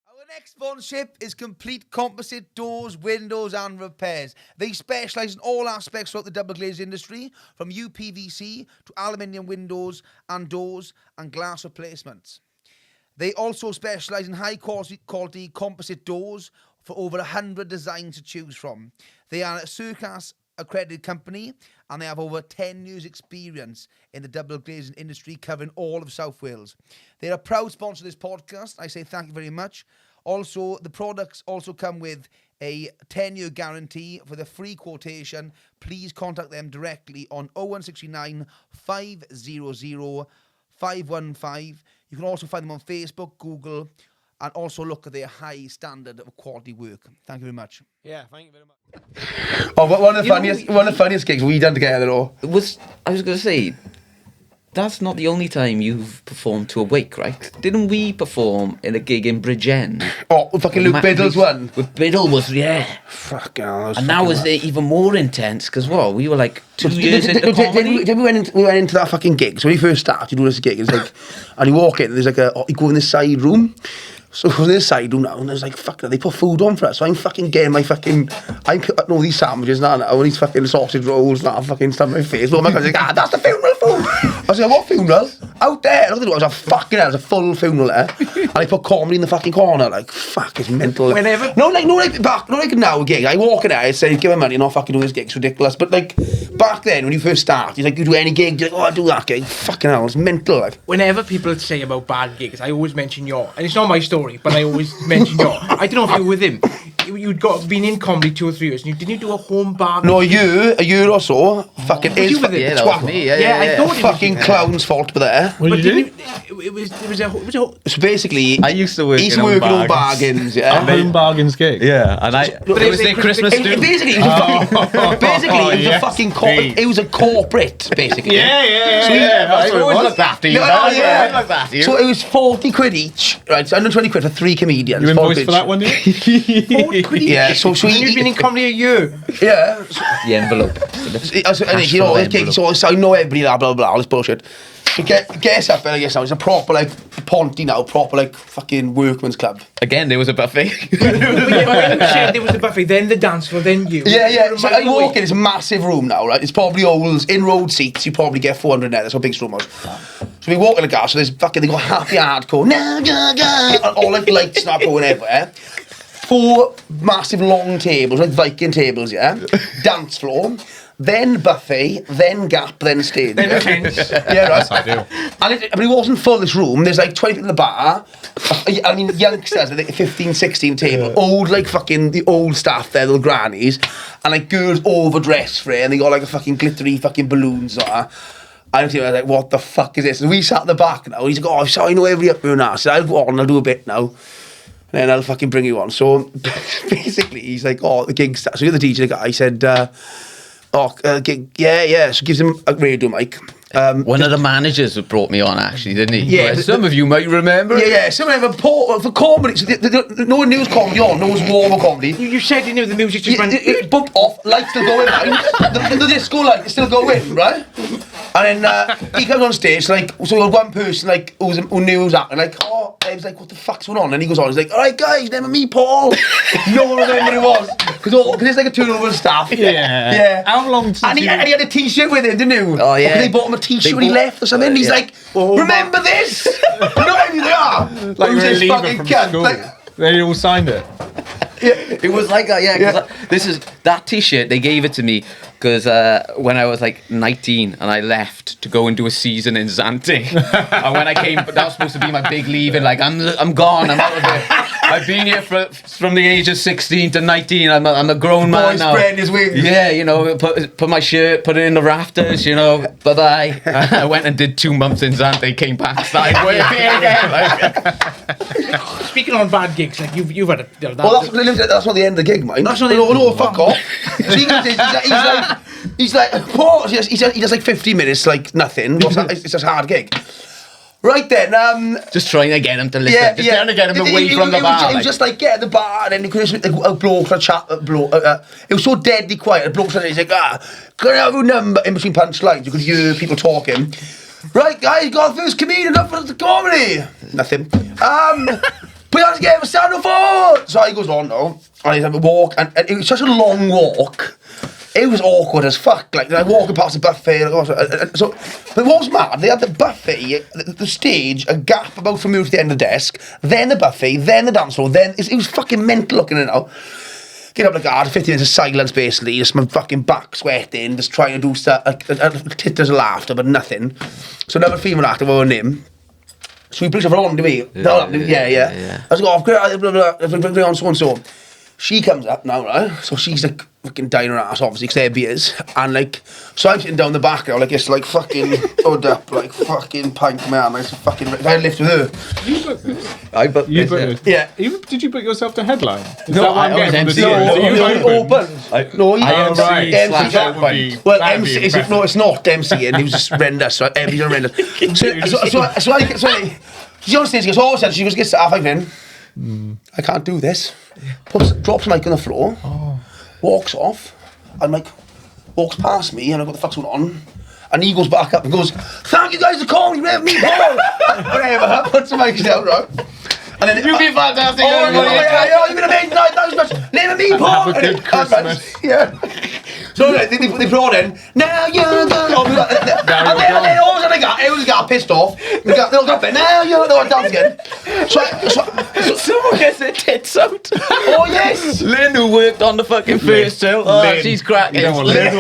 Our next sponsorship is Complete Composite Doors, Windows and Repairs. They specialise in all aspects of the double glazed industry, from UPVC to aluminium windows and doors and glass replacements. They also specialise in high quality composite doors for over 100 designs to choose from. They are a Circas accredited company, and they have over 10 years experience in the double glazing industry, covering all of South Wales. They're a proud sponsor of this podcast. I say thank you very much. Also, the products also come with a 10-year guarantee. For the free quotation, please contact them directly on 0169 500 515. You can also find them on Facebook, Google, and also look at their high standard of quality work. Thank you very much.
Yeah, thank you very much.
Oh, but one of the funniest gigs we done together, though.
I was going to say, that's not the only time you've performed to a wake, right? Didn't we perform in a gig in Bridgend?
Oh, fucking Luke Biddle's one.
With Biddle was, yeah.
Fucking hell.
And that was even more intense, because what, we were like 2 years into comedy?
We went into that fucking gig. So when you first start, you do this gig, it's like, and you walk in, and there's like you go in this side room. So I was in this side room now, and there's like, fuck, they put food on for us. So I'm fucking getting my fucking, I'm cutting all these sandwiches now, all these fucking sausage rolls, and I'm fucking stuff in my face. But my guy's like, that's the funeral food. I was like, what funeral? Out there. Look at it, it was a fucking hell, it was a full funeral there. And I put comedy in the fucking corner, like, fuck, it's mental.
Whenever.
No, like now a gig. I walk in there, I say, give me money, not fucking do this gig, it's ridiculous. But like, back then, when you first start, you're like, you do any gig, you're like, oh, I do that gig. Fucking hell, it's mental, like.
Whenever people say about bad gigs, I always mention your, and it's not my story, but I always mention your. I don't know if you were with him. You'd been in comedy 2 or 3 years, and didn't you do a home bar?
No, a year or so. Fucking
Was you with him?
Yeah, that was me. Yeah,
I thought it was
fucking
you.
clown's fault were there.
What did you do?
It was a
So basically,
I used to work
he's
in
working
home
on bargains,
A
yeah.
home bargains gig.
Yeah, and I...
But
it was their Christmas do.
Basically, it was a fucking it was a corporate, basically.
Yeah.
So
That's what it was. Looked after you.
No,
That's
yeah.
what I looked after you.
So it was 40 quid each, right? So 120 quid for 3 comedians.
You
40
invoiced for that one, did you?
Yeah, so
You've been in comedy a year.
yeah.
The envelope.
And you know, this gig, so I know everybody, blah, blah, blah, all this bullshit. So guess up, and I guess now it's a proper, like, Ponty now, proper, like, fucking workman's club.
Again, there was a buffet.
When you said there was a buffet, then the dance floor, then you.
Yeah. So I walk in, it's a massive room now, right? It's probably old, in-road seats, you probably get 400 net, that's how big this room was. So we walk in the car, so there's fucking, they got happy hardcore, and all like lights not going everywhere. 4 massive long tables, like Viking tables, yeah? Dance floor, then buffet, then gap, then stage.
Then
yeah?
tense.
Yeah, right.
That's ideal.
And it wasn't full, this room. There's like 20 people in the bar. I mean, youngsters, like 15, 16 table. Old, like fucking, the old staff there, little grannies. And like girls overdressed for it. And they got like a fucking glittery fucking balloons or I was like, what the fuck is this? And we sat at the back now. He's like, oh, so I know every up now. I said, I'll go on, I'll do a bit now. And then I'll fucking bring you on. So basically, he's like, oh, the gig starts. So you're the DJ guy. He said, gig, yeah. So gives him a radio mic.
One of the managers that brought me on, actually, didn't he?
Yeah.
Well, some of you might remember.
Yeah. Some of them for comedy. So no one knew it was comedy on. No one was warm or comedy.
You said you knew the music just went...
It bumped off, lights still going, right? the disco light is still going, right? And then he comes on stage, like, so you had one person, like, who knew who was acting, like, oh, I was like, what the fuck's going on? And he goes on, he's like, all right, guys, remember me, Paul? No one remembered who it was. Because it's like a turnover of staff. Yeah.
How long did
and he had a t-shirt with him, didn't he?
Oh, yeah.
Because they bought him a t-shirt when he left or something. He's like, remember this? Not even they are.
Like
Who's
you're a
this
leaver
fucking
from
cunt?
school.
Like,
They all signed it.
It was like that, yeah. That t-shirt, they gave it to me because when I was like 19 and I left to go and do a season in Zante. And when I came, that was supposed to be my big leaving. Like, I'm gone, I'm out of here. I've been here from the age of 16 to 19. I'm a grown man now.
Boy spreading his wings.
Yeah, you know, put my shirt, put it in the rafters, you know, bye-bye. I went and did 2 months in Zante, came back, started working again.
Speaking on bad gigs, like you've had a...
Well, that's not the end of the gig, mate.
That's not the
No, fuck off. So he's like, Paul, he does like 50 minutes, like nothing. It's just a hard gig. Right then,
just trying to get him to listen, just trying to get him away from the bar.
It was just like, get at the bar, and then he could a bloke for a chat, it was so deadly quiet, a bloke said, he's like, can I have your number? In between punchlines, you could hear people talking. Right, guys, got the first comedian up for the comedy. Nothing. Put on together, stand up for. So he goes on now, and he's having a walk, and it was such a long walk. It was awkward as fuck. Like, walking past the buffet. So, but what was mad? They had the buffet, the stage, a gap about from me to the end of the desk, then the buffet, then the dance floor, then it was fucking mental looking at it now. Get up like 50 minutes of silence basically, just my fucking back sweating, just trying to do stuff, titters of laughter, but nothing. So another female actor with him. So we bring her on to me. Yeah. I was like, bring on so and so. She comes up now, right? So she's like fucking dying her ass, obviously, because they're beers. And like, so I'm sitting down the back now, like it's like fucking hood up, like fucking punk man. Like, fucking, I lift with her.
You booked this?
I booked
You
this,
booked
Yeah.
Did you book yourself to headline? Is
No,
that what I'm
I was
getting from the
MC.
story? So you
opened. No, he
I
MC.
MC
MC.
That would be-
Well,
that'd be
MC is
impressive.
no, it's not MC, and he was just horrendous. So everything horrendous. So she's on stage. She goes, oh, she goes, gets half in. I can't do this. Drops the mic on the floor. Walks off. And like walks past me, and I go, what the fuck's going on? And he goes back up and goes, thank you guys for calling me, Paul. Whatever. Puts the mic down, right? And then
You've been fantastic.
Oh, you've been amazing. That was much. Name of me, Paul.
Have a good Christmas.
Yeah. So they brought in. Now you're gone. And then all of a sudden I was got pissed off. They got it. Now you're gone. Dance again. So
Someone gets their tits out.
oh yes.
Lynn, who worked on the fucking first show. Oh,
Lynn.
she's cracking.
You don't want Lynn.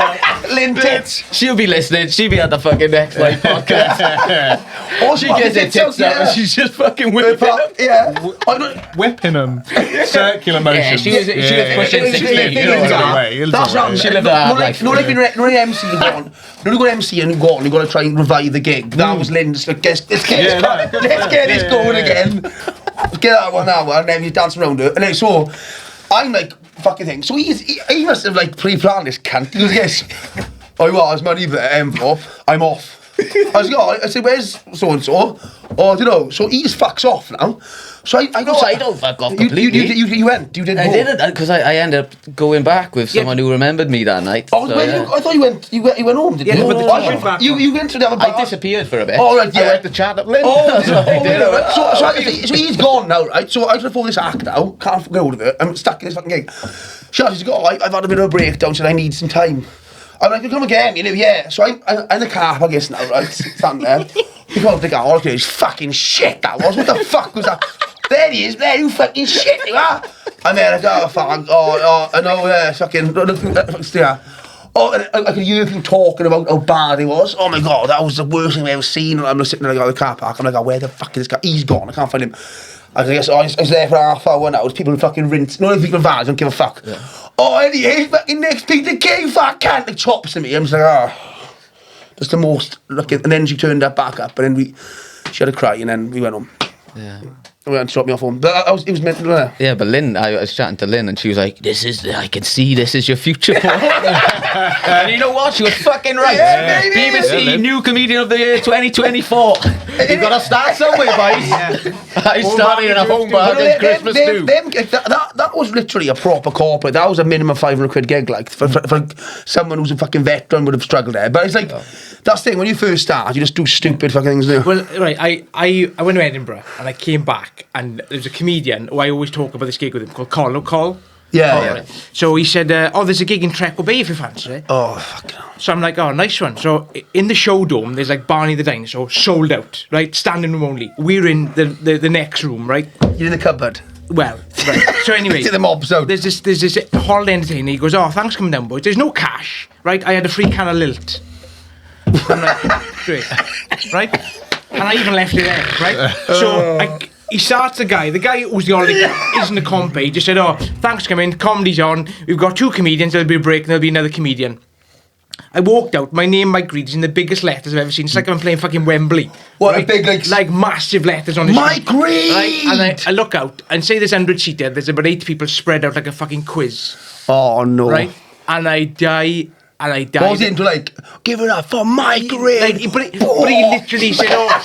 Lynn tits.
She'll be listening. She'll be at the fucking next live podcast.
Oh,
She gets her tits out and she's just fucking whipping them.
Yeah.
Whipping them. Circular motion.
Yeah, she was pushing 16.
You know what I mean?
That's not.
She lived that life.
No, like when MC you go on. No, you go MC and you go on. You got to try and revive the gig. That was Lynn's. Like, let's get this going again. Let's get that one now, and then you dance around it. And then so, I'm like fucking thing. So he must have like pre-planned this cunt. He goes, yes. I was money envelope. I'm off. I said, where's so and so? Oh, you know. So he just fucks off now. So I go.
I don't fuck off completely.
You went. You didn't.
I
go.
didn't because I ended up going back with someone who remembered me that night.
Oh,
So,
where
yeah.
I thought you went. You went home. Didn't you?
but the
I
went back.
you went to the other bar.
I disappeared for a bit.
Oh, right, yeah.
I went to chat up Lynn.
Oh,
That's what I did.
So he's gone now, right? So I try to pull this act now. Can't get hold of it. I'm stuck in this fucking gig. She's like, I've had a bit of a breakdown, so I need some time. I'm like, come again, you know, yeah. So I'm in the car, I guess now, right? Standing there. He comes the car, okay, it's fucking shit that was. What the fuck was that? There he is, there, you fucking shit, you are. And then I go, fuck, I know, fucking, yeah. Oh, and I could hear people talking about how bad he was. Oh my God, that was the worst thing I've ever seen. And I'm just sitting in the car park. I'm like, where the fuck is this guy? He's gone. I can't find him. I guess I was there for half hour now. There's people who fucking rinse. No, people in vans don't give a fuck. Yeah. Oh, and he's fucking next Peter King, fat cunt. Like chops to me. I'm just like, Just the most looking. And then she turned up back up, and then she had a cry, and then we went home.
Yeah.
We went and dropped me off home. But it was meant to.
Yeah, but Lynn, I was chatting to Lynn, and she was like, I can see this is your future, Paul. And you know what? She was fucking right.
Yeah, baby.
BBC New Comedian of the Year 2024. You've got to start somewhere, boys. I started in a home bar on Christmas too.
That was literally a proper corporate. That was a minimum 500 quid gig, like for someone who's a fucking veteran would have struggled there. But it's like that's the thing, when you first start, you just do stupid fucking things now.
Well, right, I went to Edinburgh and I came back and there's a comedian who I always talk about this gig with him called Col.
Yeah.
Right. So he said, there's a gig in Treacle Bay if you fancy it.
Oh, fucking hell.
So I'm like, oh, nice one. So in the show dome, there's like Barney the Dinosaur, sold out, right? Standing room only. We're in the next room, right?
You're in the cupboard.
Well, right. So anyway,
To the mobs out.
there's this holiday entertainer. He goes, oh, thanks for coming down, boys. There's no cash, right? I had a free can of Lilt. I'm like, great, right? And I even left it there, right? So he starts the guy who's the only guy, isn't a compy. He just said, oh, thanks for coming, comedy's on. We've got 2 comedians, there'll be a break, and there'll be another comedian. I walked out, my name, Mike Reed, is in the biggest letters I've ever seen. It's like I'm playing fucking Wembley.
What,
right?
a big,
like massive letters on the
Mike
screen.
Reed!
Right? And I look out, and say there's 100 seater, there's about 8 people spread out like a fucking quiz.
Oh, no.
Right? And I die.
What was it into, like, give it up for Mike Reed?
Like, but he literally said, but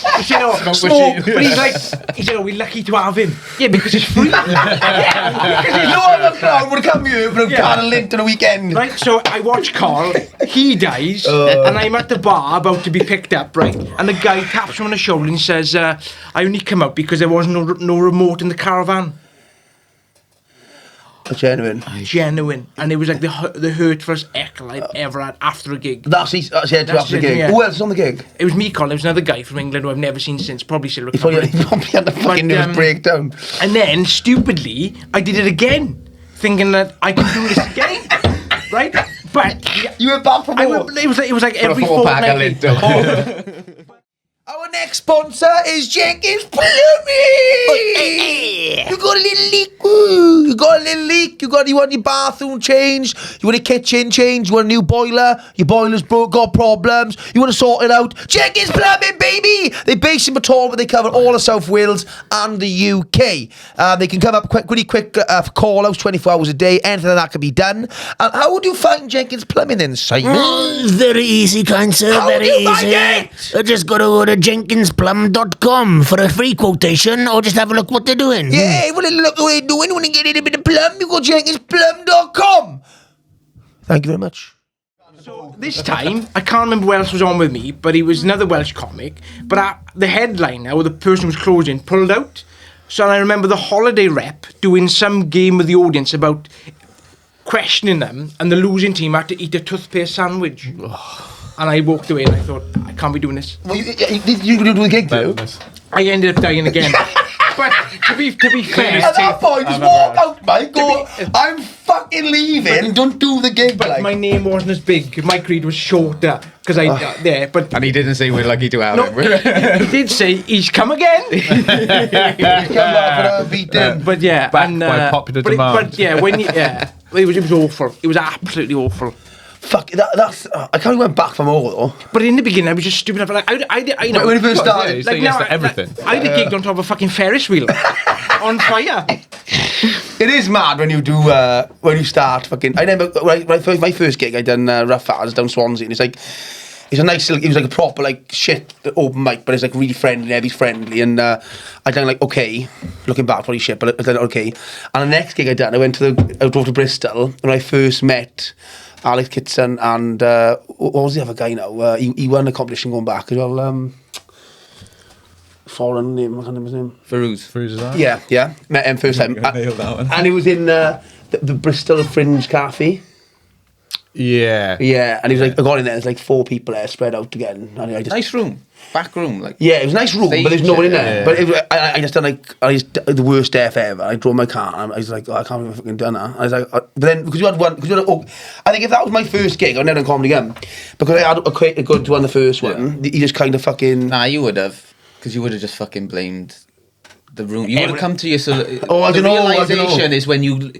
he's like, we're lucky to have him. Yeah, because it's free.
Yeah, no other crowd would come here for a can of Lint on a weekend.
Right, so I watch Carl, he dies, and I'm at the bar about to be picked up, right? And the guy taps him on the shoulder and says, I only come out because there was no remote in the caravan. Genuine. And it was like the hurtfulest echo I'd ever had after a gig.
That's he said to after the gig.
Yeah.
Who else is on the gig?
It was me, Colin. It was another guy from England who I've never seen since. Probably still
He probably
recovering.
had a fucking nervous breakdown.
And then, stupidly, I did it again, thinking that I could do this again, right? But
You went back for more.
it was like every
For a 4-pack of
fortnight.
Lind.
Our next sponsor is Jenkins Plumbing. You got a little leak. Ooh, you got a little leak. You want your bathroom changed. You want a kitchen changed. You want a new boiler. Your boiler's broke, got problems. You want to sort it out. Jenkins Plumbing, baby. They're based in Batol, but they cover all of South Wales and the UK. They can come up pretty quick for call outs 24 hours a day. Anything like that can be done. And how would you find Jenkins Plumbing then, Simon?
It's very easy, kind sir.
How
Very
do you find
easy.
it?
Just go to jenkinsplum.com for a free quotation, or just have a look what they're doing.
Yeah, well, look what they're doing. When you get in a bit of plum, you go jenkinsplum.com. Thank you very much.
So this time, I can't remember who else was on with me, but he was another Welsh comic. But the headliner, or the person who was closing, pulled out. So I remember the holiday rep doing some game with the audience about questioning them, and the losing team had to eat a toothpaste sandwich. And I walked away and I thought, I can't be doing this.
Well, you do the gig too?
I ended up dying again. But to be fair,
At that point, just walk out, mate. Go, I'm fucking leaving. Don't do the gig,
but
like.
my name wasn't as big. Mike Reed was shorter because but
And he didn't say we're lucky to have him.
he did say he's come again.
Come back and beat them.
But yeah,
Backed by popular demand.
But yeah, it was awful. It was absolutely awful.
Fuck, that's. I can't went back for more though.
But in the beginning, I was just stupid enough. Like I know.
When you first
Yeah,
started,
you say yes to everything.
I had a gig on top of a fucking Ferris wheel, on fire.
it is mad when you do when you start fucking. I remember my first gig I done Rough Hours down Swansea, and it's like. He's a nice little, he was like a proper like shit open mic, but it's like really friendly, he's friendly, and I done like okay, looking back probably shit, but I done okay. And the next gig I done, I drove to Bristol when I first met Alex Kitson and what was the other guy now? He won a competition going back as well. Foreign name, I can't remember his name.
Farouz.
Yeah, met him first time.
Nailed that one.
And he was in the Bristol Fringe Cafe.
Yeah.
Yeah, and he was like, I got in there, there's like 4 people there spread out again. And I just,
Nice room. Back room. Like.
yeah, it was a nice room,
Stage
but there's no one in
shit,
there.
yeah.
But it was, I just done like, the worst death ever. I drove my car and I was like, I can't believe I fucking done that. I was like, but then, because you had I think if that was my first gig, I'd never done comedy again. Because I had a good one the first one, you just kind of fucking...
Nah, you would have. Because you would have just fucking blamed the room. You would have come to your...
I don't know.
realisation is when you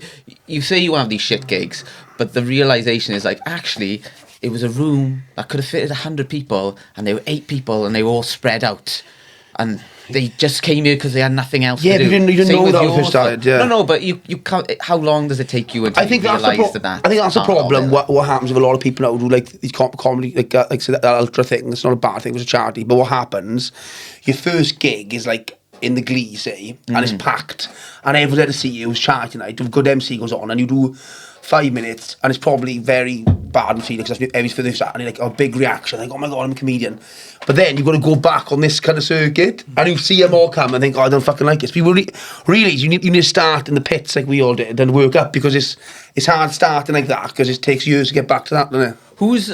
say you have these shit gigs, but the realisation is like, actually... it was a room that could have fitted 100 people, and there were 8 people, and they were all spread out, and they just came here because they had nothing else
Yeah,
to do.
but you didn't
Same
know
with
that when you
yours,
started, yeah.
No, but you can't. How long does it take you until
I think
you
that's
realise
the
that?
I think that's the
part of
problem.
it?
What happens with a lot of people now who do like these comedy, like say that ultra thing. It's not a bad thing. It's a charity. But what happens? Your first gig is like in the Glee, say, and it's packed, and everyone's there to see you. It's charity night. A good MC goes on, and you do 5 minutes, and it's probably very bad and feeling because every first Saturday, like a big reaction, like, oh my god, I'm a comedian. But then you've got to go back on this kind of circuit, and you see them all come and think, oh, I don't fucking like this. People really, you need to start in the pits like we all did and work up, because it's hard starting like that because it takes years to get back to that, doesn't it?
Who's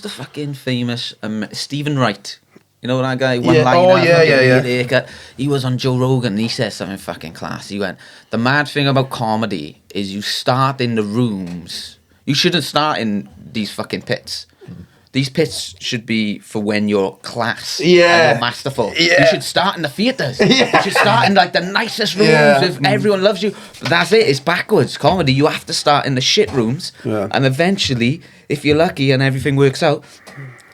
the fucking famous Stephen Wright? You know that guy? One
Yeah.
line.
Oh, yeah.
He was on Joe Rogan and he said something fucking class. He went, the mad thing about comedy is you start in the rooms. You shouldn't start in these fucking pits. These pits should be for when you're class and you're masterful.
Yeah.
You should start in the theatres. You should start in like the nicest rooms if everyone loves you. But that's it. It's backwards. Comedy, you have to start in the shit rooms.
Yeah.
And eventually, if you're lucky and everything works out,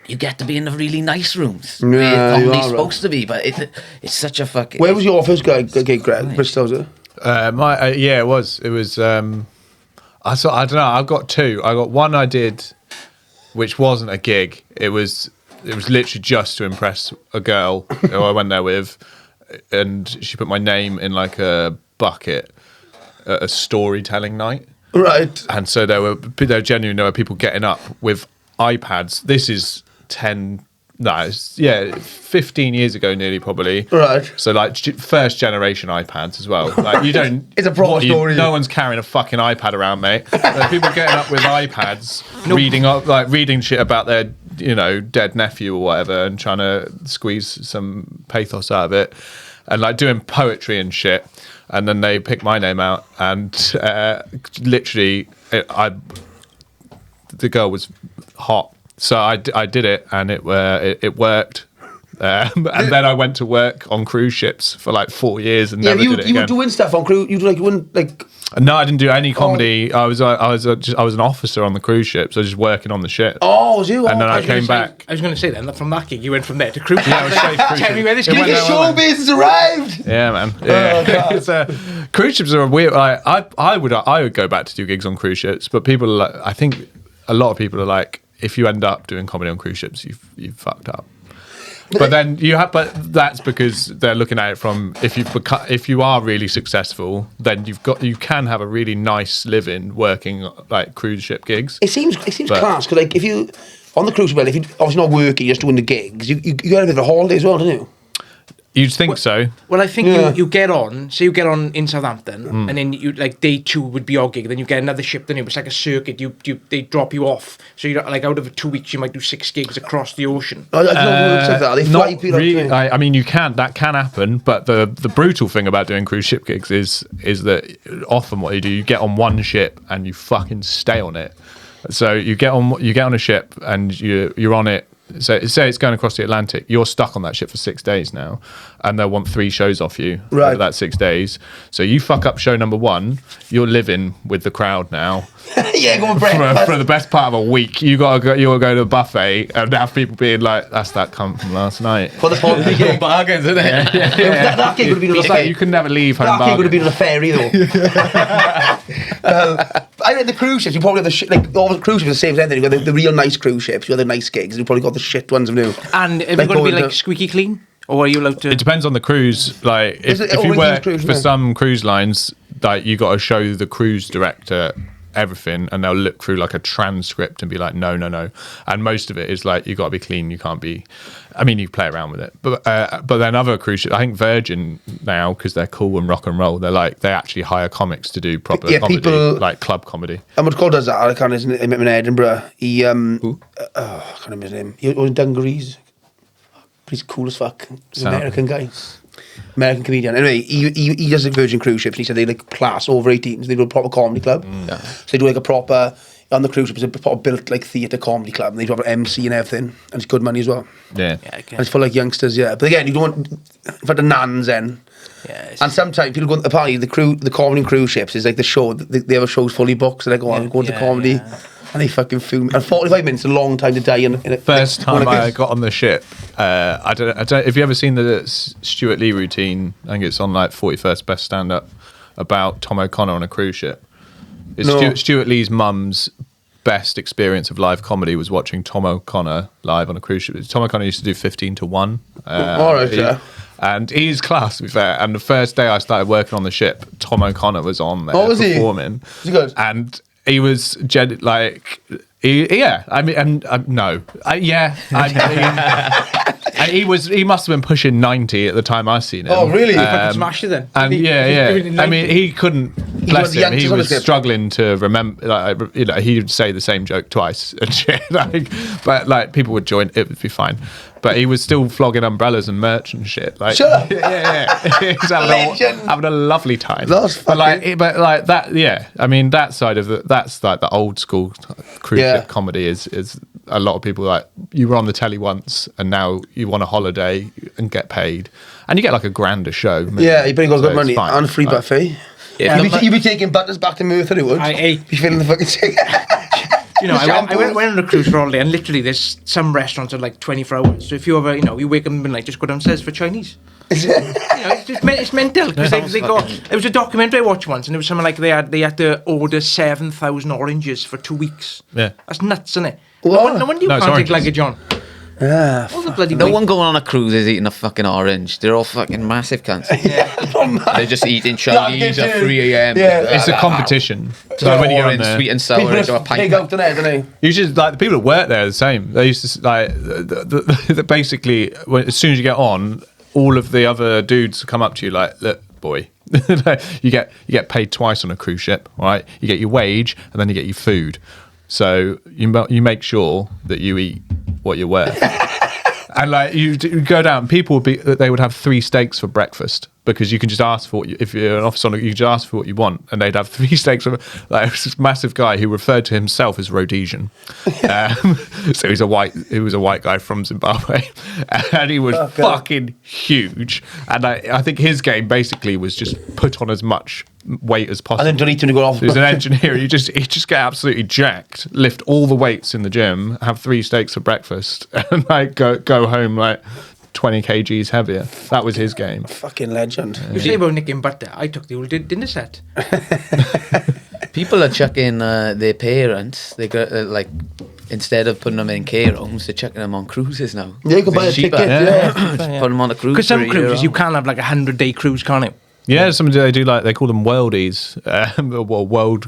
you get to be in the really nice rooms.
Yeah,
where
you
comedy's
are,
supposed to be, but it's such a fucking...
Where was your first gig, Greg? Bristol, was it?
It was. It was. I don't know. I've got 2. I got one I did, which wasn't a gig. It was literally just to impress a girl who I went there with, and she put my name in like a bucket at a storytelling night.
Right.
And so there were people getting up with iPads. This is 15 years ago nearly, probably.
Right.
So like first generation iPads as well. Like you don't.
It's a proper story.
No one's carrying a fucking iPad around, mate. People getting up with iPads, reading shit about their dead nephew or whatever, and trying to squeeze some pathos out of it, and like doing poetry and shit. And then they pick my name out, and literally, the girl was hot, so I did it, and it worked. And then I went to work on cruise ships for like 4 years and never did it again.
You were doing stuff on cruise. You wouldn't like.
No, I didn't do any comedy. I was an officer on the cruise ship, so just working on the ship.
Oh, was you?
And then I came back.
I was going to say then that from that gig you went from there to cruise.
Yeah, I was straight cruise
Tell me
ship.
where this
It
gig
went
is.
down
Show
well.
business arrived.
Yeah, man. Yeah. Cruise ships are a weird. I would go back to do gigs on cruise ships, but people are like, I think a lot of people are like, if you end up doing comedy on cruise ships, you've fucked up. But then but that's because they're looking at it from if you are really successful, then you can have a really nice living working like cruise ship gigs.
It seems class because like if you on the cruise ship, if you obviously not working, you're just doing the gigs. You get a bit of a holiday as well, don't you?
You'd think so.
Well, I think you get on. Say you get on in Southampton, and then you like day 2 would be your gig. Then you get another ship. Then it's like a circuit. They drop you off. So you like out of 2 weeks, you might do 6 gigs across the ocean.
I don't know like that. They fly
Not
people
really.
up.
I mean, that can happen. But the brutal thing about doing cruise ship gigs is that often what you do, you get on one ship and you fucking stay on it. So you get on a ship and you're on it. So say it's going across the Atlantic, you're stuck on that ship for 6 days now, and they'll want 3 shows off you over that 6 days. So you fuck up show number 1, you're living with the crowd now.
Yeah, go on breakfast.
For the best part of a week, you gotta go to a buffet and have people being like, "That's that cunt from last night."
For the holiday gig.
bargains, isn't it?
That gig would have been on a ferry.
You can never leave home.
That gig would have been on a ferry though. I read the cruise ships. You probably have the all the cruise ships are the same as anything. You got the real nice cruise ships. You got the nice gigs. You probably got the shit ones of new.
And have you got to be like squeaky clean, or are you allowed to?
It depends on the cruise. Like if you work for some cruise lines, like you got to show the cruise director everything, and they'll look through like a transcript and be like, no. And most of it is like you got to be clean. You can't be. I mean, you play around with it, but then other cruise ships, I think Virgin now, because they're cool and rock and roll, they actually hire comics to do proper comedy,
people,
like club comedy.
And what's called does that? I can't. Isn't it? I met him in Edinburgh. He
Who?
I can't remember his name. He was in Dungarees. But he's cool as fuck. He's an American guy. American comedian. Anyway, he does the Virgin cruise ships, and he said they like class over 18s. They do a proper comedy club. So they do like a proper. on the cruise ship, it's a proper built like theatre comedy club, and they have an MC and everything, and it's good money as well.
Yeah.
And it's for like youngsters, yeah. But again, you don't want for the nans then.
Yeah,
And sometimes people go to the party, the comedy cruise ships is like the show. They have a show's fully booked, so they go on and go into comedy. And they fucking film. And 45 minutes is a long time to die.
First time I got on the ship, I don't. Have you ever seen the Stuart Lee routine? I think it's on like 41st Best Stand Up about Tom O'Connor on a cruise ship. It's Stuart Lee's mum's best experience of live comedy was watching Tom O'Connor live on a cruise ship. Tom O'Connor used to do 15 to 1.
All right, yeah.
And he's class, to be fair. And the first day I started working on the ship, Tom O'Connor was on there performing.
Was he good?
And he was he must have been pushing 90 at the time I seen him.
Oh, really?
He fucking smashed it then.
And I mean, he couldn't. Bless him. He was struggling to remember. Like, you know, he'd say the same joke twice and shit. But like, people would join. It would be fine. But he was still flogging umbrellas and merch and shit. Like,
sure.
Yeah. He's having a lovely time.
That's
but like that. Yeah. I mean, that side of that's like the old school cruise ship comedy is a lot of people like, you were on the telly once and now you want a holiday and get paid, and you get like $1,000 a show.
Yeah, you pretty good money and a free buffet.
Yeah,
you'd be taking butters back to Merthyr, would you? Be feeling the fucking thing.
You know, I went on a cruise for all day, and literally there's some restaurants are like 24 hours. So if you ever, you wake up and like just go downstairs for Chinese. It's mental because they go. It was a documentary I watched once, and it was something like they had to order 7,000 oranges for 2 weeks.
Yeah,
that's nuts, isn't it?
What?
No wonder you can't take luggage on.
Yeah.
All the bloody
no one going on a cruise is eating a fucking orange. They're all fucking massive cunts. They're just eating Chinese at 3 a.m.
Yeah.
It's a competition.
So when you're in sweet and sour into a pint.
Out there, don't they?
You should like the people that work there are the same. They used to like basically as soon as you get on, all of the other dudes come up to you like, look, boy, you get paid twice on a cruise ship, right? You get your wage and then you get your food. So you make sure that you eat what you're worth. And like you go down, people they would have 3 steaks for breakfast because you can just ask for if you're an officer, you just ask for what you want, and they'd have 3 steaks. Like this massive guy who referred to himself as Rhodesian. So he was a white guy from Zimbabwe, and he was fucking huge. And I think his game basically was just put on as much weight as possible.
And then don't eat when you go off.
He was an engineer. You just get absolutely jacked, lift all the weights in the gym, have 3 steaks for breakfast, and like go home like 20 kgs heavier. That was his game.
Fucking legend.
You say about nicking butter. I took the old dinner set.
People are chucking their parents. They got like instead of putting them in care homes, they're chucking them on cruises now.
Yeah, you can buy a ticket. Yeah.
Put them on a cruise.
Because some cruises you can have like 100-day cruise, can't you?
Yeah, some they do like they call them worldies,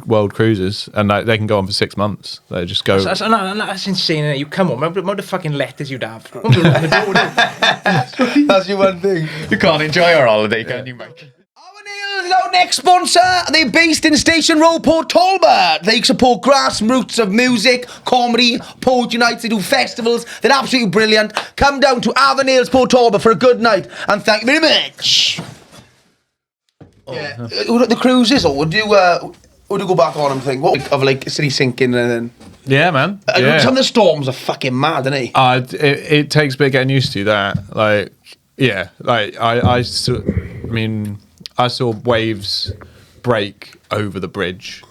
world cruises, and like they can go on for 6 months. They just go.
That's insane. Isn't it? You come on, what the fucking letters you'd have.
That's your one thing.
You can't enjoy our holiday, can you, mate?
Our next sponsor, they're based in Station Road, Port Talbot. They support grassroots of music, comedy, poetry nights. They do festivals. They're absolutely brilliant. Come down to Avonales, Port Talbot for a good night, and thank you very much. Yeah, the cruises, or would you go back on and think what of like city sinking and then?
Yeah, man. Yeah.
Some of the storms are fucking mad, aren't they?
It takes a bit getting used to that. Like, yeah, like I saw waves break over the bridge,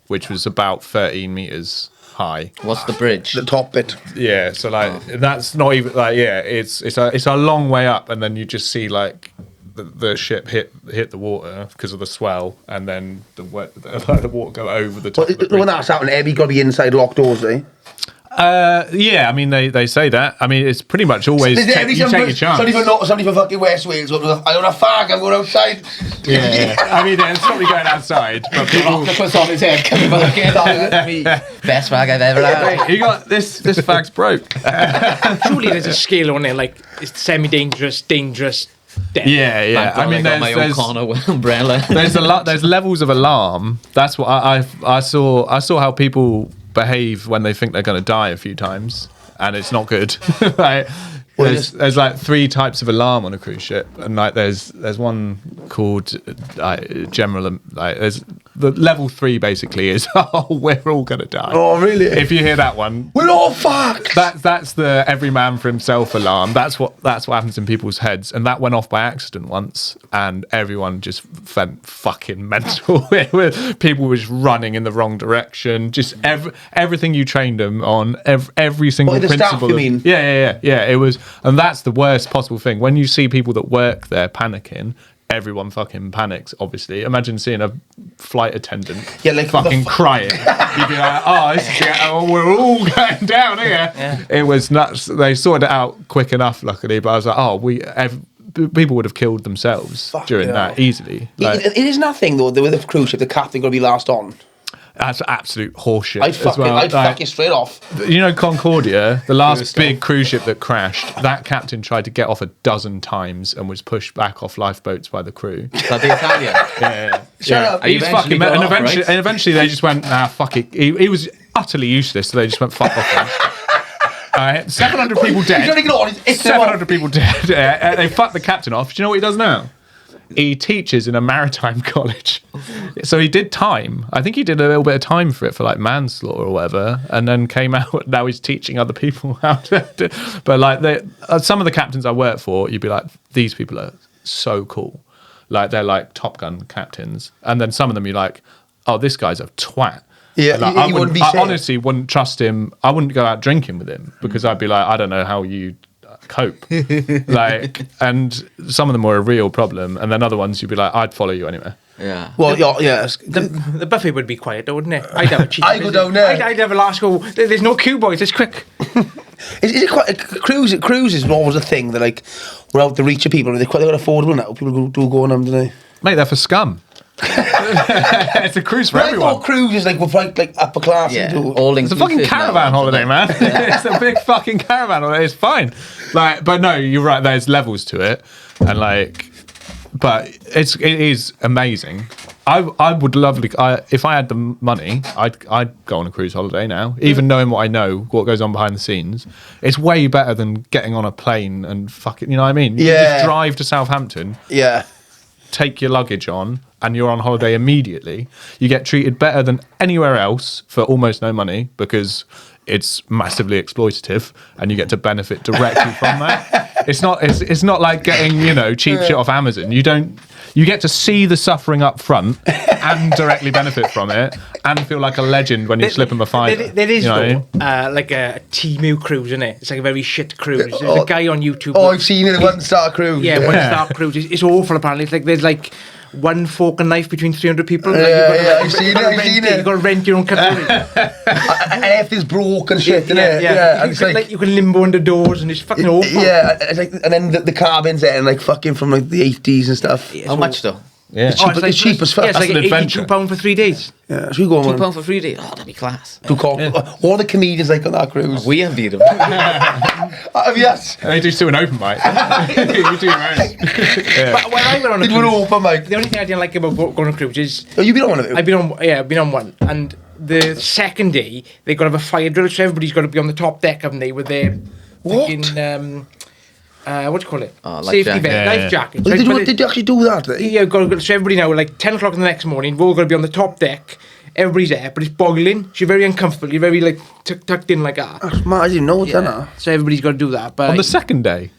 which was about 13 meters high.
What's the bridge?
The top bit.
Yeah, so like that's not even like it's a long way up, and then you just see like the ship hit the water because of the swell, and then the water go over the top.
Well, when that's happening, you got to be inside locked doors, eh?
Yeah, I mean they say that. I mean it's pretty much always you take your chance.
Somebody from fucking West Wales. I don't have fag. I'm going outside.
Yeah. I mean it's probably going outside. But people
octopus on his head coming back in. Best fag I've ever had.
You got this fag's broke.
Surely there's a scale on it, like it's semi-dangerous, dangerous. Death.
Yeah. I mean,
there's my O'Connor umbrella.
There's levels of alarm. That's what I saw. I saw how people behave when they think they're going to die a few times, and it's not good. Like, there's like 3 types of alarm on a cruise ship, and like there's one called general. Like there's the level 3 basically is, oh, we're all gonna die.
Oh, really?
If you hear that one,
We're all fucked.
that's the every man for himself alarm. That's what happens in people's heads, and that went off by accident once, and everyone just went fucking mental. People were just running in the wrong direction. Just everything you trained them on, every single
the
principle.
staff, you mean?
Yeah. It was, and that's the worst possible thing. When you see people that work there panicking, everyone fucking panics, obviously. Imagine seeing a flight attendant fucking crying. You'd be like, we're all going down here. Yeah. It was nuts. They sorted it out quick enough, luckily, but I was like, people would have killed themselves during that easily. Like,
it is nothing, though, with a cruise ship, the captain going to be last on.
That's absolute horseshit.
I'd fuck it straight off.
You know, Concordia, the last big cruise ship that crashed, that captain tried to get off 12 times and was pushed back off lifeboats by the crew.
Is that the Italian?
Yeah.
Shut up.
He was fucking, and eventually they just went, fuck it. He was utterly useless, so they just went, fuck off. 700 people dead. 700 people dead. They fucked the captain off. Do you know what he does now? He teaches in a maritime college. So he did time. I think he did a little bit of time for it, for like manslaughter or whatever, and then came out. Now he's teaching other people how to do. But like some of the captains I work for, you'd be like, these people are so cool. Like they're like Top Gun captains. And then some of them you're like, oh, this guy's a twat.
Yeah,
like, I honestly wouldn't trust him. I wouldn't go out drinking with him because I'd be like, I don't know how you cope. Like, and some of them were a real problem, and then other ones you'd be like, I'd follow you anywhere.
Yeah.
Well, yeah.
The buffet would be quiet, though, wouldn't it? I'd have a cheap
I go down there.
I'd have a last go. There's no queue, boys. It's quick.
Is it quite cruise is always a thing that like we're out to reach of people. They're quite affordable now. People do go on them, don't they?
Mate, they're for scum. It's a cruise for everyone.
I thought cruise is like upper class.
Yeah,
all
it's a fucking caravan holiday, man. It's a big fucking caravan holiday. It's fine. Like, but no, you're right. There's levels to it, and like, but it is amazing. I would if I had the money, I'd go on a cruise holiday now. Even knowing what I know, what goes on behind the scenes, it's way better than getting on a plane and fucking. You know what I mean? You just drive to Southampton.
Yeah.
Take your luggage on and you're on holiday immediately. You get treated better than anywhere else for almost no money because it's massively exploitative and you get to benefit directly from that. It's not like getting, cheap shit off Amazon. You get to see the suffering up front and directly benefit from it and feel like a legend when you slip them a fiver.
There is like a Temu cruise, isn't it? It's like a very shit cruise. There's a guy on YouTube.
Oh, I've seen it, a one-star cruise.
Yeah, one-star cruise. It's awful, apparently. It's like there's like one fork and knife between 300 people.
I've seen it.
You've got to rent your own cutlery.
And everything's broken shit, isn't it?
Yeah. And you can limbo under doors and it's fucking awful.
Yeah, it's like, and then the cabins there and like fucking from like the 80s and stuff.
How much though?
Yeah.
It's cheap as fuck.
Yeah, it's like £82 for 3 days.
Yeah, should we go on?
£2 for 3 days. Oh, that'd be class.
All the comedians like on that cruise.
We have beat them.
Yes.
And they do still an open mic. You do your own.
But when I went on a
They do an
cruise,
open mic.
the only thing I didn't like about going on a cruise is
Oh, you've been on one of them?
I've been on one, and the second day they've got to have a fire drill, so everybody's got to be on the top deck, haven't they, with their fucking what do you call it?
Life
Safety
jacket.
vest, life jacket.
Did you actually do that?
Yeah, so everybody now, like 10 o'clock in the next morning, we're all going to be on the top deck. Everybody's there, but it's boiling. So you're very uncomfortable. You're very like tucked in like that.
That's mad. I didn't know that.
So everybody's got to do that. But
On the second day.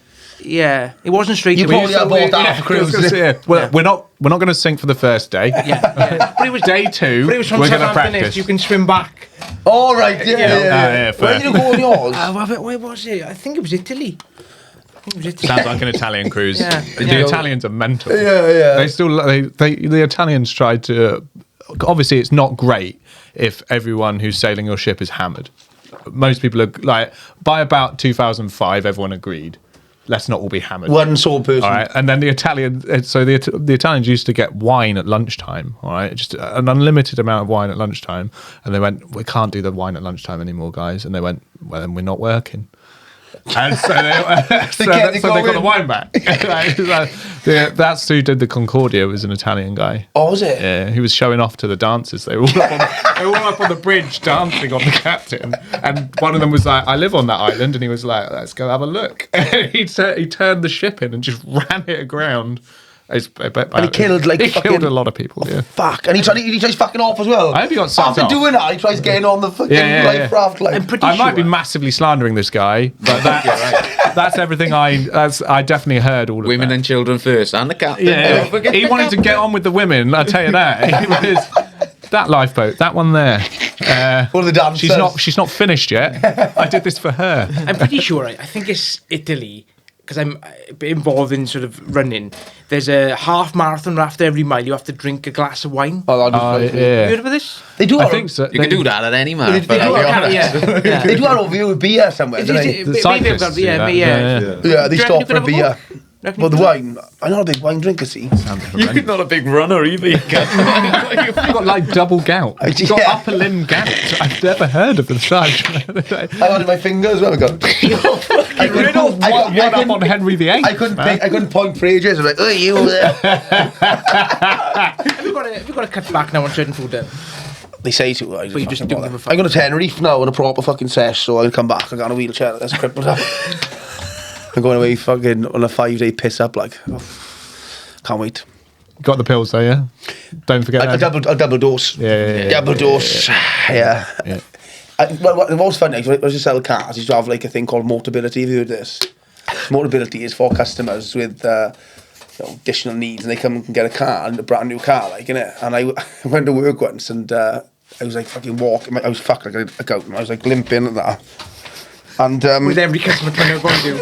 yeah, it wasn't straight.
You
away.
probably have bought that off a cruise.
Well, we're not going to sink for the first day.
Yeah. But it was
Day 2.
But it was from
we're going to
Southampton.
practice.
You can swim back.
All right. Yeah. Where did you go on yours?
Where was it? I think it was Italy.
Sounds like an Italian cruise.
Yeah.
The Italians are mental.
Yeah.
The Italians tried to. Obviously, it's not great if everyone who's sailing your ship is hammered. Most people are like, by about 2005, everyone agreed. Let's not all be hammered.
One sole person.
All right, and then the Italians used to get wine at lunchtime. All right, just an unlimited amount of wine at lunchtime, and they went, "We can't do the wine at lunchtime anymore, guys." And they went, "Well, then we're not working." And so they got the wine back. That's who did the Concordia, was an Italian guy.
Oh, was it?
Yeah, he was showing off to the dancers. They were all up on the bridge dancing on the captain. And one of them was like, "I live on that island," and he was like, "Let's go have a look." He turned the ship in and just ran it aground. And
he killed, like,
he
fucking-
killed a lot of people. Yeah.
Fuck. And he tries fucking off as well.
I hope he got sucked
After
off.
doing that, he tries getting on the fucking life raft. Like,
I'm pretty
I might be
sure-
massively slandering this guy, but that's everything I definitely heard all of
Women
that.
and children first, and the captain.
Yeah,
Don't forget
he
the
wanted to get on with the women. I tell you that. He was, that lifeboat, that one there.
one of the dancers.
She's not finished yet. I did this for her.
I'm pretty sure. I think it's Italy because I'm involved in sort of running. There's a half marathon after every mile. You have to drink a glass of wine.
Oh, that'd be
You
Yeah.
heard about this?
They do.
I think so.
You can do that at any marathon.
They do
I'll be
that,
honest.
Yeah.
They do that over here with beer somewhere, don't they?
The cyclists do that,
yeah.
Yeah, they
Do you reckon
stop
you
for
could
a
have a
beer.
go? Reckon
Well,
you
the
could?
wine. I'm not a big wine drinker, see.
You're not a big runner either. You can't.
You've got like double gout. You've got
Yeah.
upper limb gout. I've never heard of the size.
I got it in my finger as well. I got. I couldn't.
One up on Henry VIII.
I couldn't point for ages. I was like, oh, you there.
Have you got to cut back now on certain food then?
They say to. But
you just don't give a fuck.
I'm going to Tenerife now on a proper fucking sesh, so I'll come back. I got a wheelchair. That's crippled up. I'm going away fucking on a 5-day piss up. Like, can't wait.
Got the pills though, yeah? Don't forget
A
that.
double dose.
Yeah.
Double dose. Yeah.
Yeah.
What was funny, I was to sell cars, I used to have like a thing called Motability. Have you heard this? Motability is for customers with additional needs, and they come and get a car, a brand new car, like, innit? And I went to work once, and I was like fucking walking, I was fucked like a goat, and I was like limping and that. And
With every customer trying to go and do.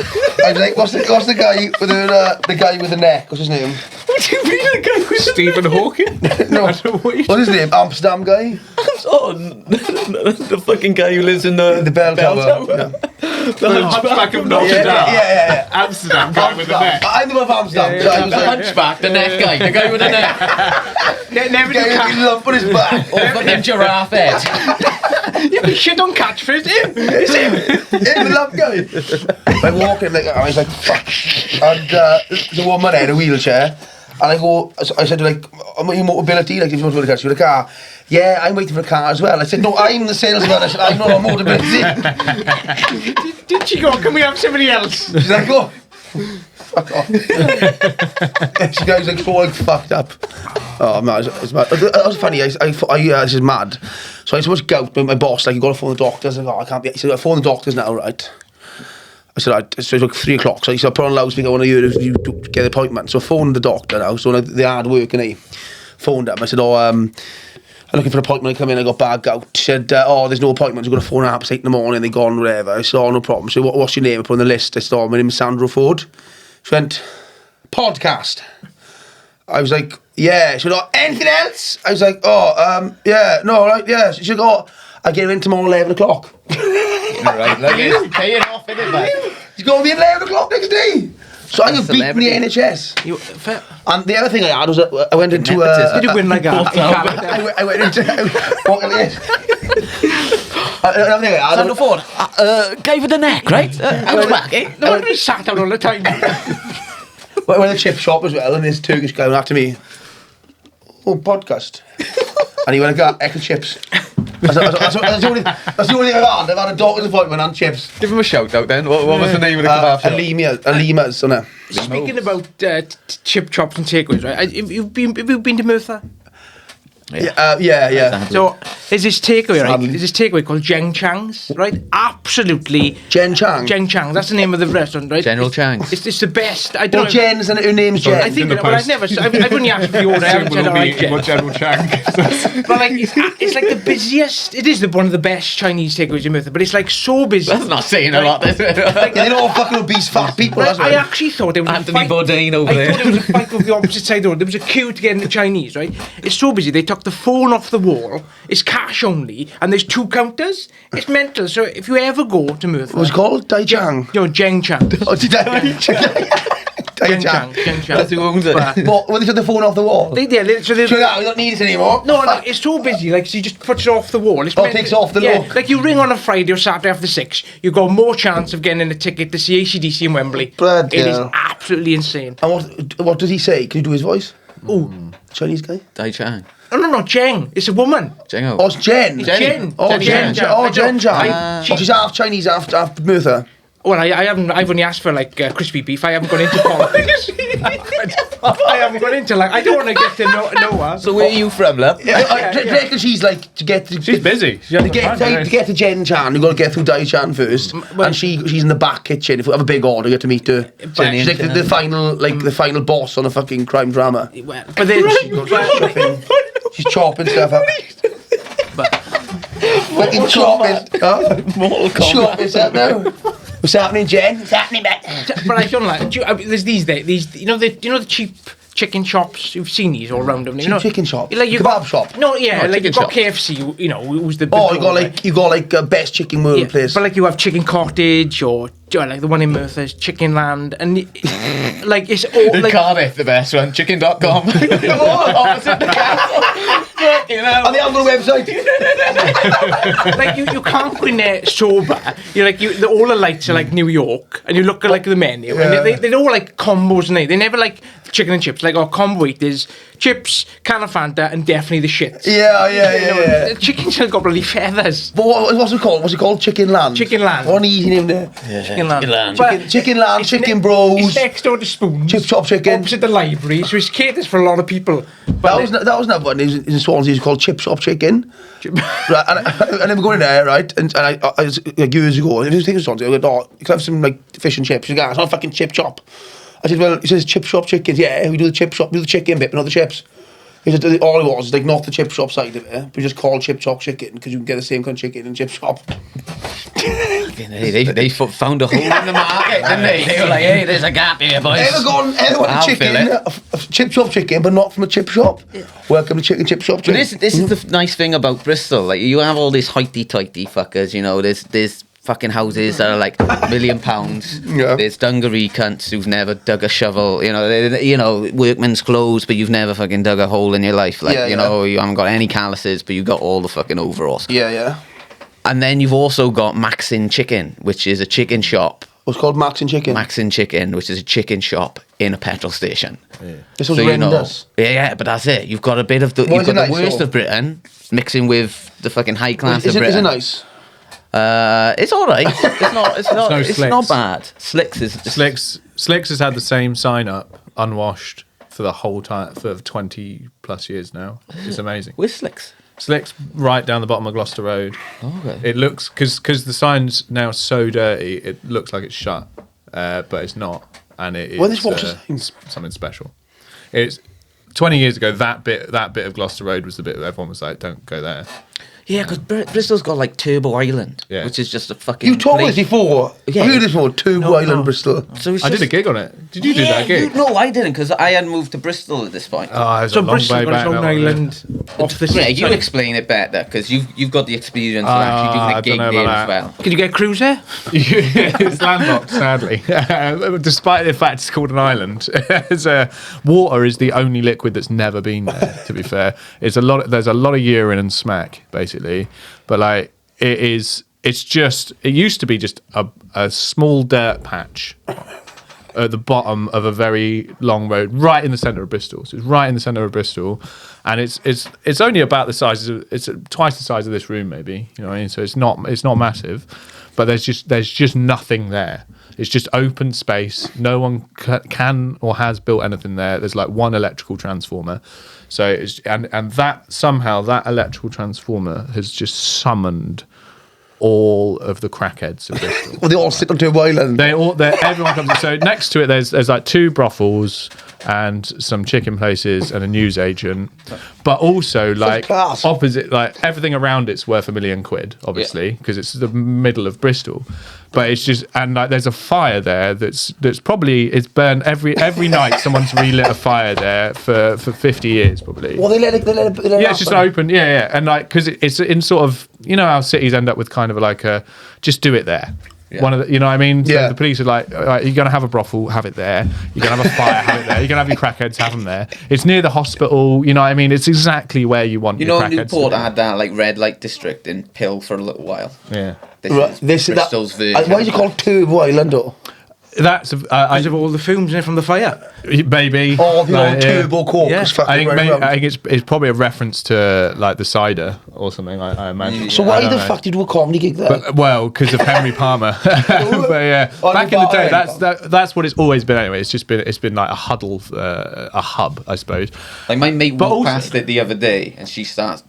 I was like, what's the guy with the guy with the neck? What's his name?
What do you mean a guy with
Stephen Hawking?
No, what's his name? Amsterdam guy?
Oh, the fucking guy who lives in the
Bell Tower. Yeah.
The Hunchback of Notre Dame.
Yeah.
Amsterdam guy with the neck.
I'm the one from Amsterdam. So I was
the
like,
hunchback, the neck guy, the guy with the neck,
Never do
guy with
catch.
a lump on his back.
or fucking giraffe head.
You shit on catchphrase.
It's him, the lump guy. I'm walking, like, I was like, fuck. And there's a woman there in a wheelchair. And I said to her, like, are you Motability? Like, if you want to catch you a car. Yeah, I'm waiting for a car as well. I said, no, I'm the salesman. I said, I'm not on Motability.
Did she go? Can we have somebody else?
She's like, oh, fuck off. She goes like, so like, fucked up. Oh man, it's mad. That was funny. This is mad. So I was supposed to go out with my boss. Like, you got to phone the doctors. I go, I can't be. He said, I phone the doctors now, right? I said, right. So it's like 3 o'clock. So he said, put on loudspeaker. I want to hear if you get the appointment. So I phoned the doctor now. So like, they hard work, and he phoned him. I said, oh, I'm looking for an appointment. I come in, I got bad gout. She said, oh, there's no appointments. We've got a phone at 8 in the morning. They gone, whatever. I said, oh, no problem. So what's your name? I put on the list. I said, oh, my name is Sandra Ford. She went, podcast. I was like, yeah. She went, oh, anything else? I was like, oh, yeah, no, right, yeah. She said, oh, I get in tomorrow 11 o'clock.
Right, like it's paying off, isn't it, mate?
He's going to be at 11 o'clock next day. So I got beaten the
Celebrity.
NHS. And the other thing I had was I went into
Did you win like that?
I went into another thing I had.
Sandra Ford, guy with the neck, right? Hunchback, eh?
No wonder he sat down all the time.
I went to the chip shop as well, and this Turkish guy went after me. Oh, podcast. And he went and got Echo chips. That's the only thing I've had. I've had a doctor's appointment and chips.
Give him a shout out then. What was the name of the kebab shop?
Alima's, isn't it?
Speaking about chip chops and takeaways, right? Have you been to Merthyr?
Yeah.
So there's this takeaway, right?
Sadly.
There's this takeaway called Jeng Chang's, right? Absolutely.
Jen Chang.
Jeng Chang. That's the name of the restaurant, right?
General Chang's.
It's the best. I don't
Well,
know.
Jen, isn't it? Her name's Jen.
I think, but I've never. I've only asked for the order. I haven't said, all right, Jen.
What General Chang.
But like, it's like the busiest. It is one of the best Chinese takeaways in Merthyr, but it's like so busy.
That's not saying a lot, is it?
Yeah, they're all fucking obese fat people, that's
I
right.
actually thought there was
Anthony
a fight.
Bourdain over
I
there.
thought there was a fight with the opposite side door. There was a queue to get into Chinese, right? It's so busy. They took the phone off the wall. It's cash only, and there's 2 counters. It's mental. So if you ever go to Merthyr,
What's it called? Dai Chang.
No, Jeng Chang.
Oh, did I? Dai Chang.
Jeng Chang.
That's who owns it.
What? When they took the phone off the wall?
So they,
So yeah, we don't need it anymore.
no, it's so busy. Like, so you just puts it off the wall. It's
Oh, it takes off the look.
Like you ring on a Friday or Saturday after 6, you got more chance of getting a ticket to see AC/DC in Wembley.
Bloody
It is
hell.
absolutely insane.
And what does he say? Can you do his voice?
Oh,
Chinese guy?
Dai Chang.
no, Jeng. It's a woman.
Jengo.
Oh, it's Jen.
Jen.
Oh, Jen.
Jen.
Oh, Jen Chang.
I-
Oh, she's half Chinese, half Merthyr.
Well, I haven't. I've only asked for like crispy beef. I haven't gone into politics. I haven't gone into like. I don't want to get to know her.
So where are you from, love?
Do you reckon she's like to get to?
She's busy. She
To
hasn't got
get,
time,
to get to Jen Chan, you've got to get through Dai Chan first, and she's in the back kitchen. If we have a big order, you get to meet her. She's like the final boss on a fucking crime drama.
But then
She's chopping stuff up. Fucking chopping.
Mortal Kombat.
Chopping stuff now. What's happening, Jen? What's happening, mate?
but I don't like. There's these you know the cheap chicken shops. You've seen these all around them. You know,
Chicken shop.
Like you
Kebab
got,
shop.
No, yeah,
Oh,
like you've got
chicken
KFC. You know, who's the
Oh, you got like best chicken world place.
But like you have Chicken Cottage or like the one in Merthyr, Chicken Land, and like it's all like.
Cardiff, the best one. Chicken.com. Opposite the castle. Fucking hell.
And they have a website.
Like you can't go in there sober. You're like all the lights are like New York, and you look at like the menu, and they're all like combos, and they never like chicken and chips. Like combo weight is chips, can of Fanta, and definitely the shit.
Yeah.
The chicken's got bloody feathers.
But what's it called? What's it called? Chicken Land.
Chicken Land.
What an easy name there.
Chicken Land.
Chicken Land,
It's
Chicken
It's
Bros.
next door to Spoons.
Chip Chop Chicken.
Opposite the library, so it's caters for a lot of people. But
That was another one in Swansea. It's called Chip Shop Chicken. Right, and I never going in there, right? And I like years ago, if you think of Swansea, I go, oh, you can have some like fish and chips. You go, it's not fucking chip chop. I said, well, he says Chip Shop Chicken. Yeah, we do the chip shop, do the chicken bit, but not the chips. He said all it was like not the chip shop side of it, but just called Chip Shop Chicken because you can get the same kind of chicken in chip shop.
They found a hole in the market, didn't they? They were like, hey, there's a gap here, boys.
Ever
I'll
chicken,
fill it.
a chip shop chicken, but not from a chip shop. Yeah. Welcome to Chicken Chip Shop
But
Chicken.
this is the nice thing about Bristol. Like you have all these hoity-toity fuckers. You know, there's fucking houses that are like £1 million.
Yeah.
There's dungaree cunts who've never dug a shovel. You know, workman's clothes, but you've never fucking dug a hole in your life. Like you know, you haven't got any calluses, but you've got all the fucking overalls.
Yeah.
And then you've also got Maxin Chicken, which is a chicken shop.
What's called Maxin Chicken?
Maxin Chicken, which is a chicken shop in a petrol station.
Yeah. This was
So you know,
horrendous.
yeah, but that's it. You've got a bit of the, you've got the worst of Britain mixing with the fucking high class of Britain.
Is it nice?
It's all right. It's not bad. Slicks
Slicks has had the same sign up, unwashed, for the whole time, for 20 plus years now. It's amazing.
Where's Slicks?
Slicks right down the bottom of Gloucester Road.
Okay.
It looks, because the sign's now so dirty, it looks like it's shut, but it's not. And it
Well,
is
this was the signs.
something special. It's 20 years ago, that bit of Gloucester Road was the bit that everyone was like, don't go there.
Yeah, because Bristol's got like Turbo Island,
Yeah.
which is just a fucking.
You told us
place.
before.
Yeah.
Have you heard this before? Turbo Island, Bristol.
So it's
I did
just-
a gig on it. Did you do that gig?
No, I didn't, because I hadn't moved to Bristol at this point.
Oh, there's
so
a long
Bristol
way
got
back
its own
now.
island off the
Greg, you
side.
explain it better, because you've got the experience of actually doing
I
a gig
don't know
there
about
as
that.
well.
Can you get a cruise there?
It's landlocked, sadly. Despite the fact it's called an island, water is the only liquid that's never been there. To be fair, there's a lot of urine and smack, basically. But like it used to be just a small dirt patch at the bottom of a very long road, right in the centre of Bristol. So it's right in the centre of Bristol, and it's only about the size of it's twice the size of this room, maybe. You know what I mean? So it's not massive, but there's just nothing there. It's just open space. No one can or has built anything there. There's like one electrical transformer. So it's and that somehow that electrical transformer has just summoned all of the crackheads of Bristol.
Well, they all sit on Turbo Island.
Everyone comes. So next to it, there's like 2 brothels and some chicken places and a newsagent, but also like
class.
opposite, like everything around it's worth £1 million, obviously, because it's the middle of Bristol. But it's just, and like there's a fire there that's probably, it's burned every night. Someone's relit a fire there for 50 years probably.
Well, they let it
Yeah, it's just open. Yeah, and like because it's in sort of, you know how cities end up with kind of like a just do it there.
Yeah.
One of the, you know what I mean? So
Yeah.
the police are like, you're gonna have a brothel, have it there. You're gonna have a fire, have it there. You're gonna have your crackheads, have them there. It's near the hospital. You know what I mean? It's exactly where you want.
You
your
know,
crackheads to
Newport
be.
had that like red light district in Pill for a little while.
Yeah.
This
Right,
is Bristol's version.
Why is it called Turbo Island, though?
that's
Because of all the fumes in it from the fire.
maybe.
Oh, the old
yeah.
turbo cork
Yeah.
was fucking
I think,
running around.
I think it's probably a reference to like the cider or something. I imagine.
So
I
why
don't
the
know.
fuck did you do a comedy gig there?
But, well, because of Henry Palmer. But yeah,
Oh,
back in the day,
Henry
that's what it's always been. Anyway, it's been like a huddle, a hub, I suppose.
Like my mate
But
walked
also-
past it the other day, and she started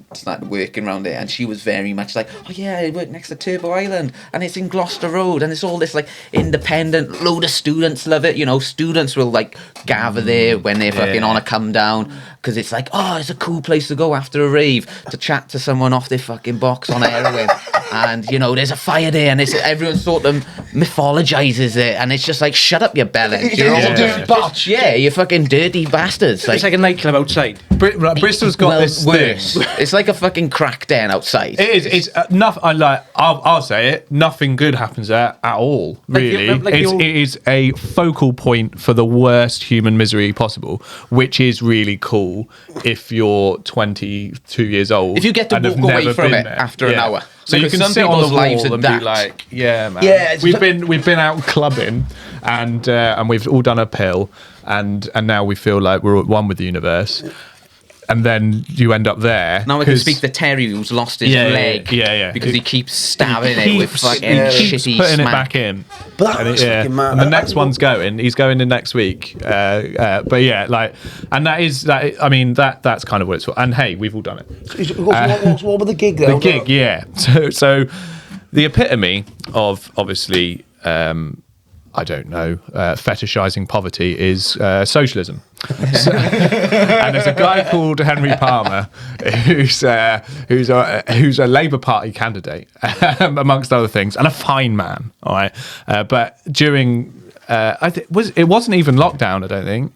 working around it, and she was very much like, "Oh yeah, I work next to Turbo Island, and it's in Gloucester Road, and it's all this like independent. Load of students love it. You know, students will like gather there when they're fucking on a come down because it's like, oh, it's a cool place to go after a rave to chat to someone off their fucking box on heroin." And you know, there's a fire there, and everyone sort of mythologizes it, and it's just like, shut up, you bellend. You're all
Yeah.
dirty batch. Yeah, you fucking dirty bastards.
It's like a nightclub outside.
Bristol's got
well,
this
worse.
thing.
It's like a fucking crack den outside.
It is. It's nothing. I'll say it. Nothing good happens there at all. Really, it is a focal point for the worst human misery possible, which is really cool if you're 22 years old.
If you get to
and have
walk away
never
from
been
it
there.
after an hour.
So you
Because
can
some
sit on the
people's lives
wall
are
and
that.
be like, "Yeah, man,
Yeah, it's-
we've been out clubbing, and we've all done a pill, and now we feel like we're at one with the universe." And then you end up there.
Now I can
'cause-
speak to Terry, who's lost his
Yeah, yeah,
leg.
yeah.
Because he keeps stabbing
He
it with
keeps-
fucking
he keeps
shitty
putting
smack.
it back in.
But that
And
was fucking mad.
And the next one's going. He's going in next week. But yeah, like, and that. I mean, that's kind of what it's for. And hey, we've all done it.
What was the gig there?
The gig, yeah. So the epitome of obviously, I don't know, fetishizing poverty is socialism. And there's a guy called Henry Palmer who's a Labour Party candidate, amongst other things, and a fine man. All right, but during it wasn't even lockdown. I don't think.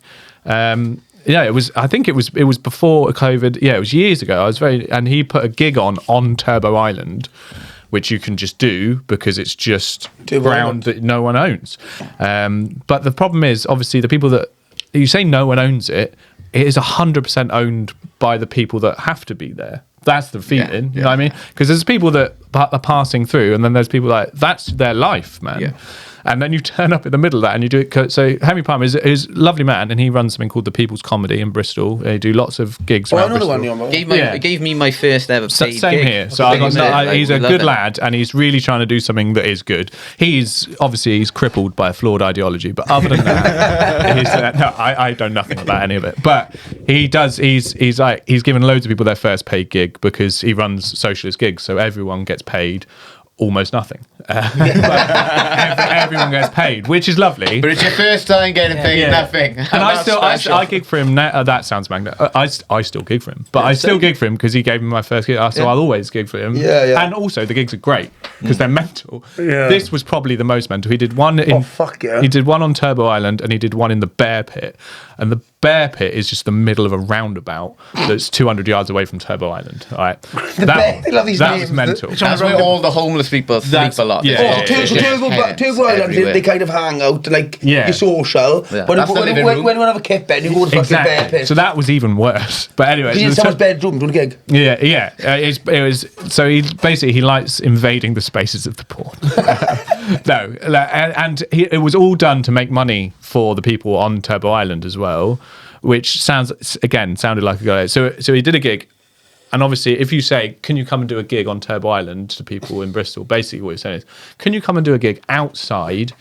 Yeah, it was. I think it was before COVID. Yeah, it was years ago. And he put a gig on Turbo Island, which you can just do because it's just ground that no one owns. But the problem is, obviously, the people that you say no one owns it, it is 100% owned by the people that have to be there. That's the feeling, you know what I mean? Because there's people that are passing through, and then there's people like, that's their life, man. Yeah. And then you turn up in the middle of that and you do it. So Henry Palmer is a lovely man, and he runs something called the People's Comedy in Bristol. They do lots of gigs around Bristol.
One you're on.
It gave me my first ever paid
Same
gig.
here. So he's a good lad, and he's really trying to do something that is good. He's crippled by a flawed ideology, but other than that, I don't know nothing about any of it. But he does. He's given loads of people their first paid gig because he runs socialist gigs, so everyone gets paid almost nothing. Everyone gets paid, which is lovely.
But it's your first time getting paid nothing.
And I gig for him now. That sounds magnificent. I still gig for him, but I still gig for him because he gave me my first gig. So I'll always gig for him.
Yeah.
And also the gigs are great because they're mental. Yeah. This was probably the most mental. He did one in.
Oh, fuck yeah.
He did one on Turbo Island, and he did one in the Bear Pit. And the Bear Pit is just the middle of a roundabout that's 200 yards away from Turbo Island. All right.
They love these
that
names.
was mental.
That's where all the homeless people sleep a lot.
yeah.
Turbo Island, they kind of hang out, like, you're social.
Yeah.
But
That's the living room.
when you have a kit bed, you go to the fucking Bear Pit.
So that was even worse. But anyway,
Because in someone's bedroom doing a gig.
Yeah. It was so he likes invading the spaces of the poor. No, and it was all done to make money for the people on Turbo Island as well, which sounded like a guy. So he did a gig, and obviously, if you say, "Can you come and do a gig on Turbo Island?" to people in Bristol, basically what you're saying is, "Can you come and do a gig outside?"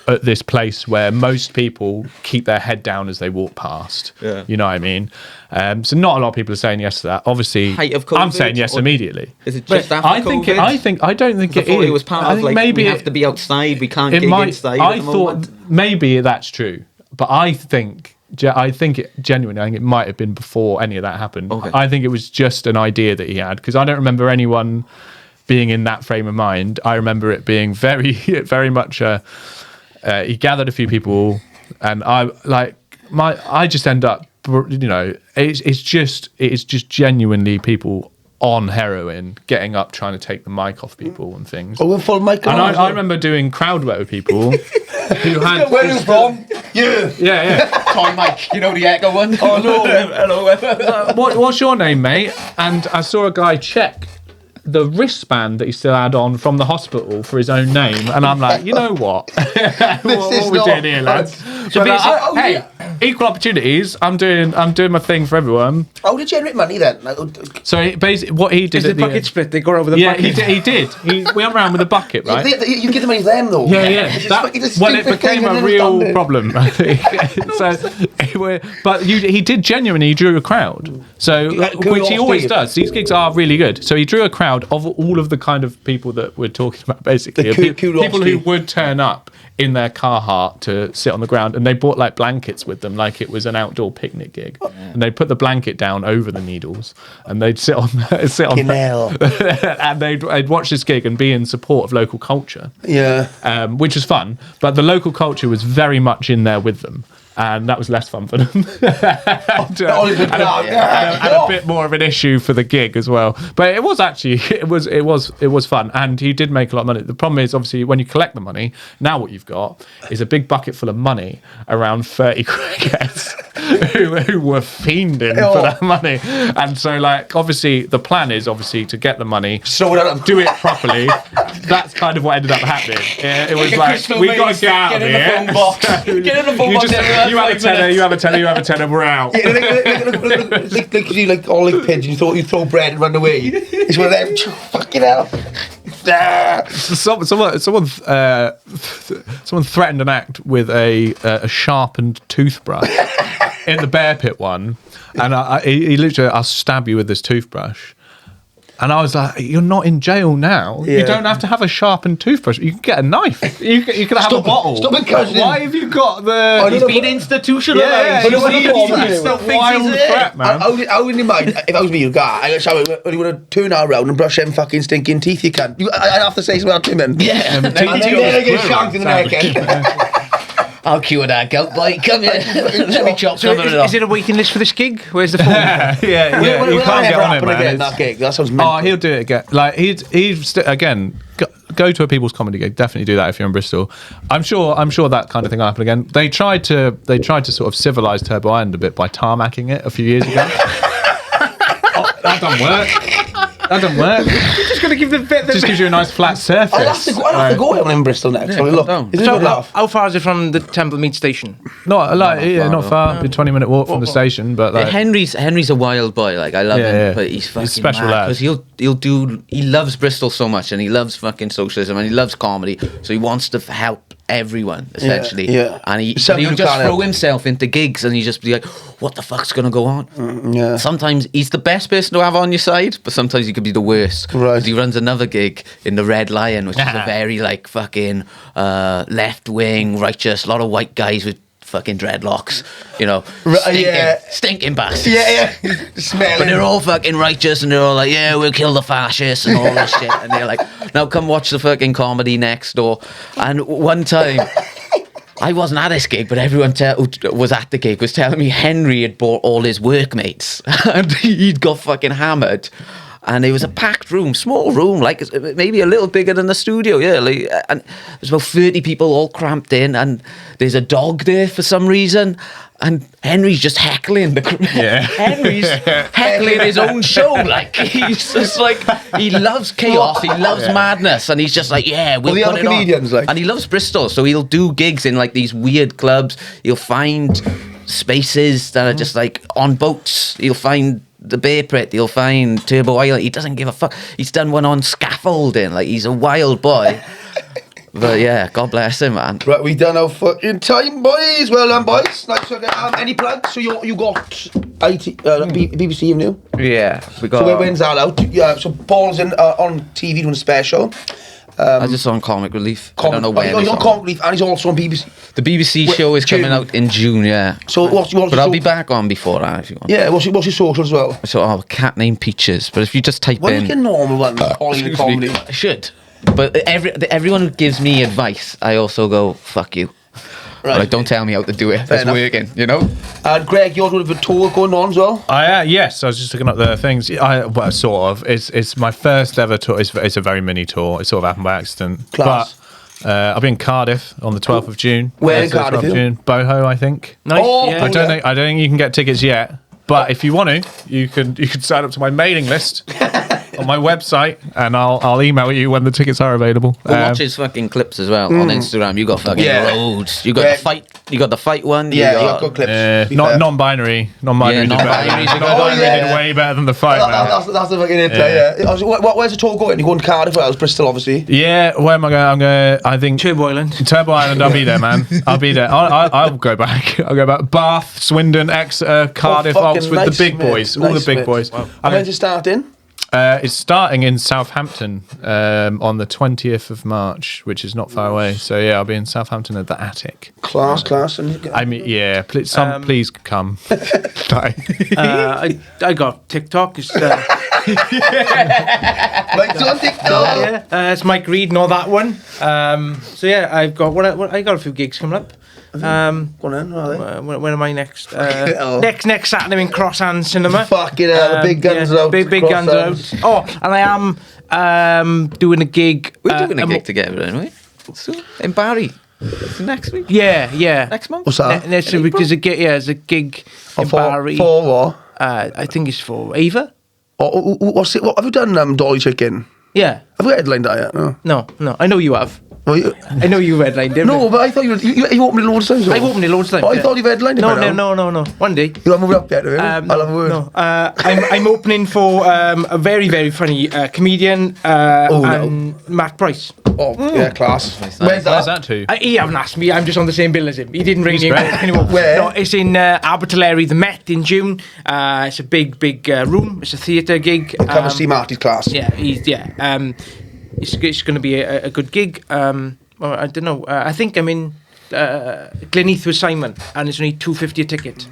At this place where most people keep their head down as they walk past. Yeah. You know what I mean? So not a lot of people are saying yes to that. Obviously,
Height of COVID,
I'm saying yes immediately.
Is it just after
I don't think
Before
it is.
it was part
I
of
think
like,
maybe
we have to be outside, we can't
it
gig
might,
inside
I
at the
thought
moment.
maybe that's true, but I think it genuinely, I think it might have been before any of that happened.
Okay.
I think it was just an idea that he had, because I don't remember anyone being in that frame of mind. I remember it being very, very much he gathered a few people, and I just end up, it is just genuinely people on heroin getting up trying to take the mic off people and things.
Oh, we're full mic.
And I remember doing crowd work with people who had.
Where are you from?
Yeah.
Toy mic, you know the echo one?
Oh no. Hello.
What's your name, mate? And I saw a guy check the wristband that he still had on from the hospital for his own name, and I'm like, you know what? what
is
we're
not
doing here, lads?
So
But,
basically-
hey, equal opportunities. I'm doing my thing for everyone.
How did you generate money then? Like,
So basically, what he did
Is
at
the
the
bucket split? They go over the
yeah,
bucket.
he did. We went around with a bucket, right?
you give the money to them though.
Yeah.
It's just
That,
fucking a
well, it
stupid
became
thing, I
a
don't
real
understand it.
problem. He did genuinely drew a crowd. So,
cool
which he
off
always
stage.
does. These gigs are really good. So he drew a crowd of all of the kind of people that we're talking about, basically.
The cool
People who
off
would turn up in their Carhartt to sit on the ground, and they brought like blankets with them, like it was an outdoor picnic gig. And they'd put the blanket down over the needles, and they'd sit on
Fucking hell.
and they'd watch this gig and be in support of local culture.
Yeah.
Which was fun, but the local culture was very much in there with them, and that was less fun for them. and a bit more of an issue for the gig as well. But it was actually it was fun, and he did make a lot of money. The problem is obviously when you collect the money, now what you've got is a big bucket full of money around 30 crackheads who were fiending for that money, and so like obviously the plan is obviously to get the money, do it properly. That's kind of what ended up happening. It was like we got to get out of here.
Get in the phone box. Get in the phone box.
You have a tenner, you have a tenner, we're out.
Yeah, like you like all like pigeons, you throw bread and run away. It's one of them. Fucking hell.
Someone threatened an act with a sharpened toothbrush in the bear pit one, and he literally, I'll stab you with this toothbrush. And I was like, you're not in jail now.
Yeah.
You don't have to have a sharpened toothbrush. You can get a knife. You can have a bottle.
Stop encouraging him.
Why have you got the...
He's been
institutionalized.
Yeah,
But
it's a wild threat, man.
I wouldn't mind if I was me, you guy. I shower. You want to turn around and brush them fucking stinking teeth. You can. I'd have to say something to him. And
Yeah.
then I get shanked in the neck.
I'll cure that gout bite. Come here. Let me chop some of it off. Is it a waiting list for this gig? Where's the phone?
yeah. You can't get on it, man.
Again, that gig. That sounds mental.
Oh, he'll do it again. Like he's again. Go to a people's comedy gig. Definitely do that if you're in Bristol. I'm sure that kind of thing will happen again. They tried to sort of civilise Turbo Island a bit by tarmacking it a few years ago. That doesn't work. That doesn't work.
You're just going to give the bit.
Just gives you a nice flat surface.
I'll have to go when I'm in Bristol next.
Yeah,
So look,
come down.
it's a good laugh.
How far is it from the Temple Mead station?
Not far. A 20-minute walk from the station, but like,
Henry's a wild boy. Like I love
Yeah,
him,
yeah.
but he's fucking
special lad.
because he loves Bristol so much, and he loves fucking socialism, and he loves comedy, so he wants to help everyone essentially.
yeah.
And
Something
he'll
you
just
can't
throw
help.
himself into gigs, and he just be like, "What the fuck's gonna go on?"
Yeah.
Sometimes he's the best person to have on your side, but sometimes he could be the worst.
Right.
'Cause he runs another gig in the Red Lion, which is a very like fucking left wing, righteous, a lot of white guys with fucking dreadlocks, you know, stinking bastards.
Yeah. Smelling.
But they're all fucking righteous, and they're all like, yeah, we'll kill the fascists and all this shit. And they're like, now come watch the fucking comedy next door. And one time, I wasn't at this gig, but everyone who was at the gig was telling me Henry had bought all his workmates and he'd got fucking hammered. And it was a packed room, small room, like maybe a little bigger than the studio, yeah. Like, and there's about 30 people all cramped in, and there's a dog there for some reason. And Henry's just heckling Henry's heckling his own show. Like he's just like, he loves chaos, he loves madness, and he's just like, yeah, we'll
the
put
other
it
comedians,
on.
like-
And he loves Bristol, so he'll do gigs in like these weird clubs. He'll find spaces that are just like on boats. He'll find the Bear Pit, he'll find Turbo Island. He doesn't give a fuck. He's done one on scaffolding. Like he's a wild boy. But yeah, God bless him, man.
Right, we done our fucking time, boys. Well done, boys. Nice. So, any plugs? So you got BBC Evening.
Yeah, we got.
So when's that out? Yeah. So Paul's on TV doing a special.
I just saw on Comic Relief. I don't know when.
He's
it's
on
on.
Comic Relief, and he's also on BBC.
The BBC
Wait,
show is coming
June.
out in June, yeah.
So what's
But
your
I'll be back on before that if you want.
Yeah. What's your social as well?
So, a cat named Peaches. But if you just type
Why don't
in...
you get a normal one? Hollywood comedy.
I should. But everyone who gives me advice, I also go, fuck you.
Right.
Like, don't tell me how to do it.
Fair
It's
enough.
working, you know?
And Greg, you're doing a tour going on as well.
Yes, I was just looking up the things. Well, sort of. It's my first ever tour. It's a very mini tour. It sort of happened by accident.
Class.
But I'll be in Cardiff on the 12th of June.
Where in
Thursday,
Cardiff,
12th of June. Boho, I think.
Nice.
Oh,
yeah.
I don't think you can get tickets yet. But if you want to, you can sign up to my mailing list. on my website, and I'll email you when the tickets are available.
Watch his fucking clips as well on Instagram. You got fucking loads. You got the fight. You got the fight one.
Yeah, you got good clips.
Not non-binary. Non-binary.
Non-binary.
Non-binary did way better than the fight. Man.
That's the fucking play. Yeah. Where's the tour going? You going to Cardiff? Well, it's Bristol, obviously.
Yeah, where am I going? I'm going. I think
Turbo Island.
Turbo Island. I'll be there, man. I'll be there. I'll go back. I'll go back. Bath, Swindon, Exeter, Cardiff,
fucking
Oxford.
nice,
the big
mate.
boys. All
Nice,
the big
mate.
boys.
And when's it starting?
It's starting in Southampton on the 20th of March, which is not far away. So yeah, I'll be in Southampton at the Attic.
Class.
I mean, yeah. Please come.
I got TikTok. It's,
Mike's on TikTok.
it's Mike Reed and all that one. So yeah, I've got I got a few gigs coming up.
Go on then, are they?
When am I next? Next Saturday in Crosshand Cinema.
Fucking hell, the big guns are out.
Big guns are out. Oh, and I am doing a gig.
We're doing a gig together, aren't we? So, in Barry. Next week?
Yeah.
Next month?
What's that?
There's a gig in Barry.
For what?
I think it's for Ava.
What's it? What, have you done Dolly Chicken?
Yeah.
Have you headlined that yet? No.
No. I know you have.
Well,
I know you headlined it.
no, but I thought you opened it loads of times.
I've opened it loads of times.
Oh, I thought you've headlined it.
No. One day.
You haven't moved up yet, have you? I'll have a word.
No. I'm opening for a very, very funny comedian and Matt Price.
Oh, yeah, class.
Nice.
Where's
Where's that?
that to?
He haven't asked me. I'm just on the same bill as him. He didn't ring me anymore.
Where?
No, it's in Abertillery, the Met in June. It's a big room. It's a theatre gig.
Come and see Marty's class.
Yeah, it's going to be a good gig. Well, I don't know. I think I'm in Gleneath with Simon, and it's only $2.50 a ticket.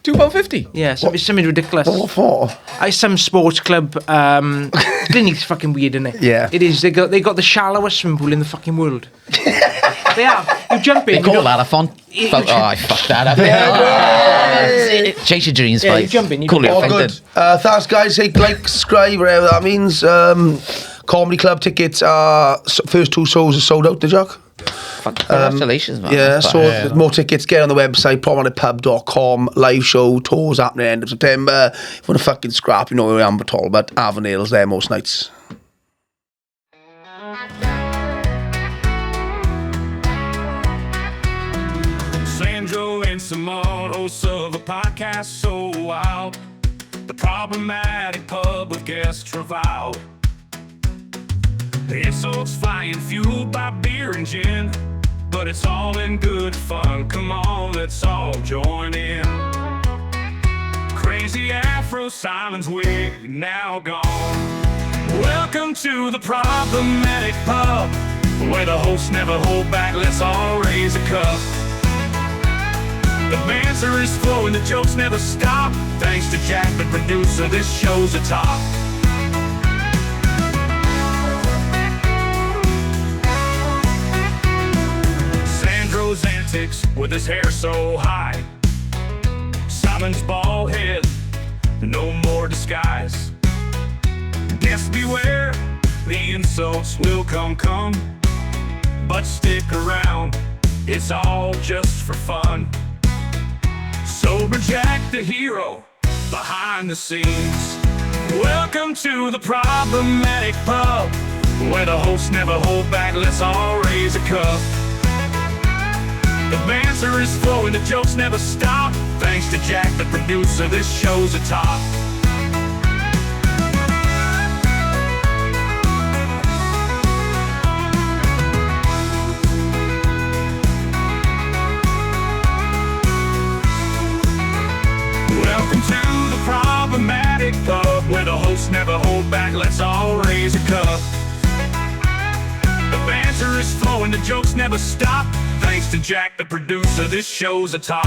£2.50.
Yeah, it's something ridiculous.
What for?
Some sports club. Gleneath's fucking weird, isn't it?
Yeah.
It is. They got the shallowest swimming pool in the fucking world. They have. You jump in.
They call that a font. I fucked that up. Chase your dreams,
Yeah,
mate.
you jump in.
Cool,
All good. Thanks, guys. Hey, like, subscribe, whatever that means. Comedy Club tickets are first 2 shows are sold out, Jack.
Congratulations, man.
Yeah, so there's more tickets. Get on the website, promenadepub.com. Live show, tours happening end of September. If you want to fucking scrap, you know where I am at all, but Avonale's there most nights.
Sandro and Simone, hosts of a podcast so wild. The problematic pub with guest Travail. The insults flying, fueled by beer and gin, but it's all in good fun. Come on, let's all join in. Crazy Afro Simon's wig now gone. Welcome to the problematic pub, where the hosts never hold back. Let's all raise a cup. The banter is flowing, the jokes never stop. Thanks to Jack, the producer, this show's a top. Sandro's antics with his hair so high. Simon's bald head, no more disguise. Guests beware, the insults will come. But stick around, it's all just for fun. Sober Jack, the hero, behind the scenes. Welcome to the problematic pub, where the hosts never hold back. Let's all raise a cup. The banter is flowing, the jokes never stop. Thanks to Jack, the producer, this show's a top. Welcome to the problematic pub, where the hosts never hold back. Let's all raise a cup. The banter is flowing, the jokes never stop. Thanks to Jack, the producer, this show's a top.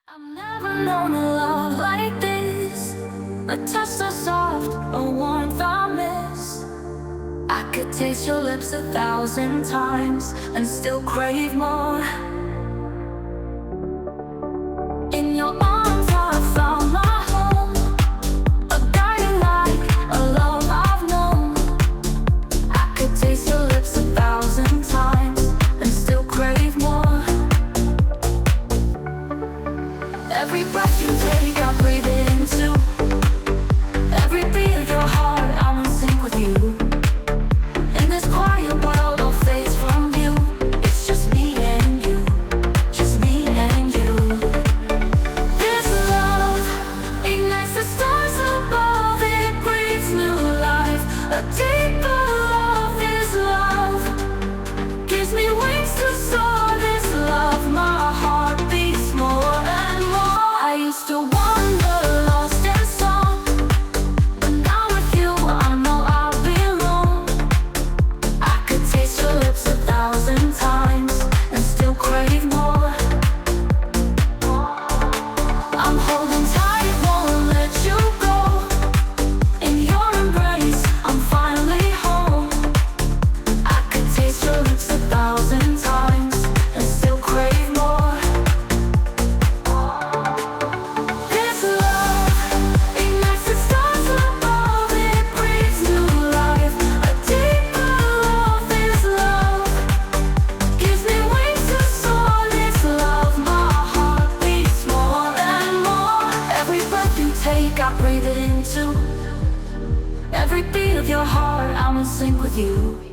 I've never known a love like this. A touch so soft, a warmth I miss. I could taste your lips 1,000 times and still crave more. In your arms I found my home, a guiding light, a love I've known. I could taste your lips 1,000 times and still crave more. Every breath you take, I breathe into. Every beat of your heart, I'm in sync with you. In this quiet world, all fades from view. It's just me and you, just me and you. This love ignites the stars above. It breathes new life. A deeper love is love. Gives me wings to soar. This love, my heart beats more and more. I used to wander lost in song, but now with you I know I belong. I could taste your lips 1,000 times and still crave more. I'm holding tight, won't let you go. In your embrace, I'm finally home. I could taste your lips 1,000 times and still crave more. This love ignites the stars above. It breathes new life. A deeper love is love. Gives me wings to soar. This love, my heart beats more and more. Every breath you take, I breathe it into. Every beat of your heart, I'm in sync with you.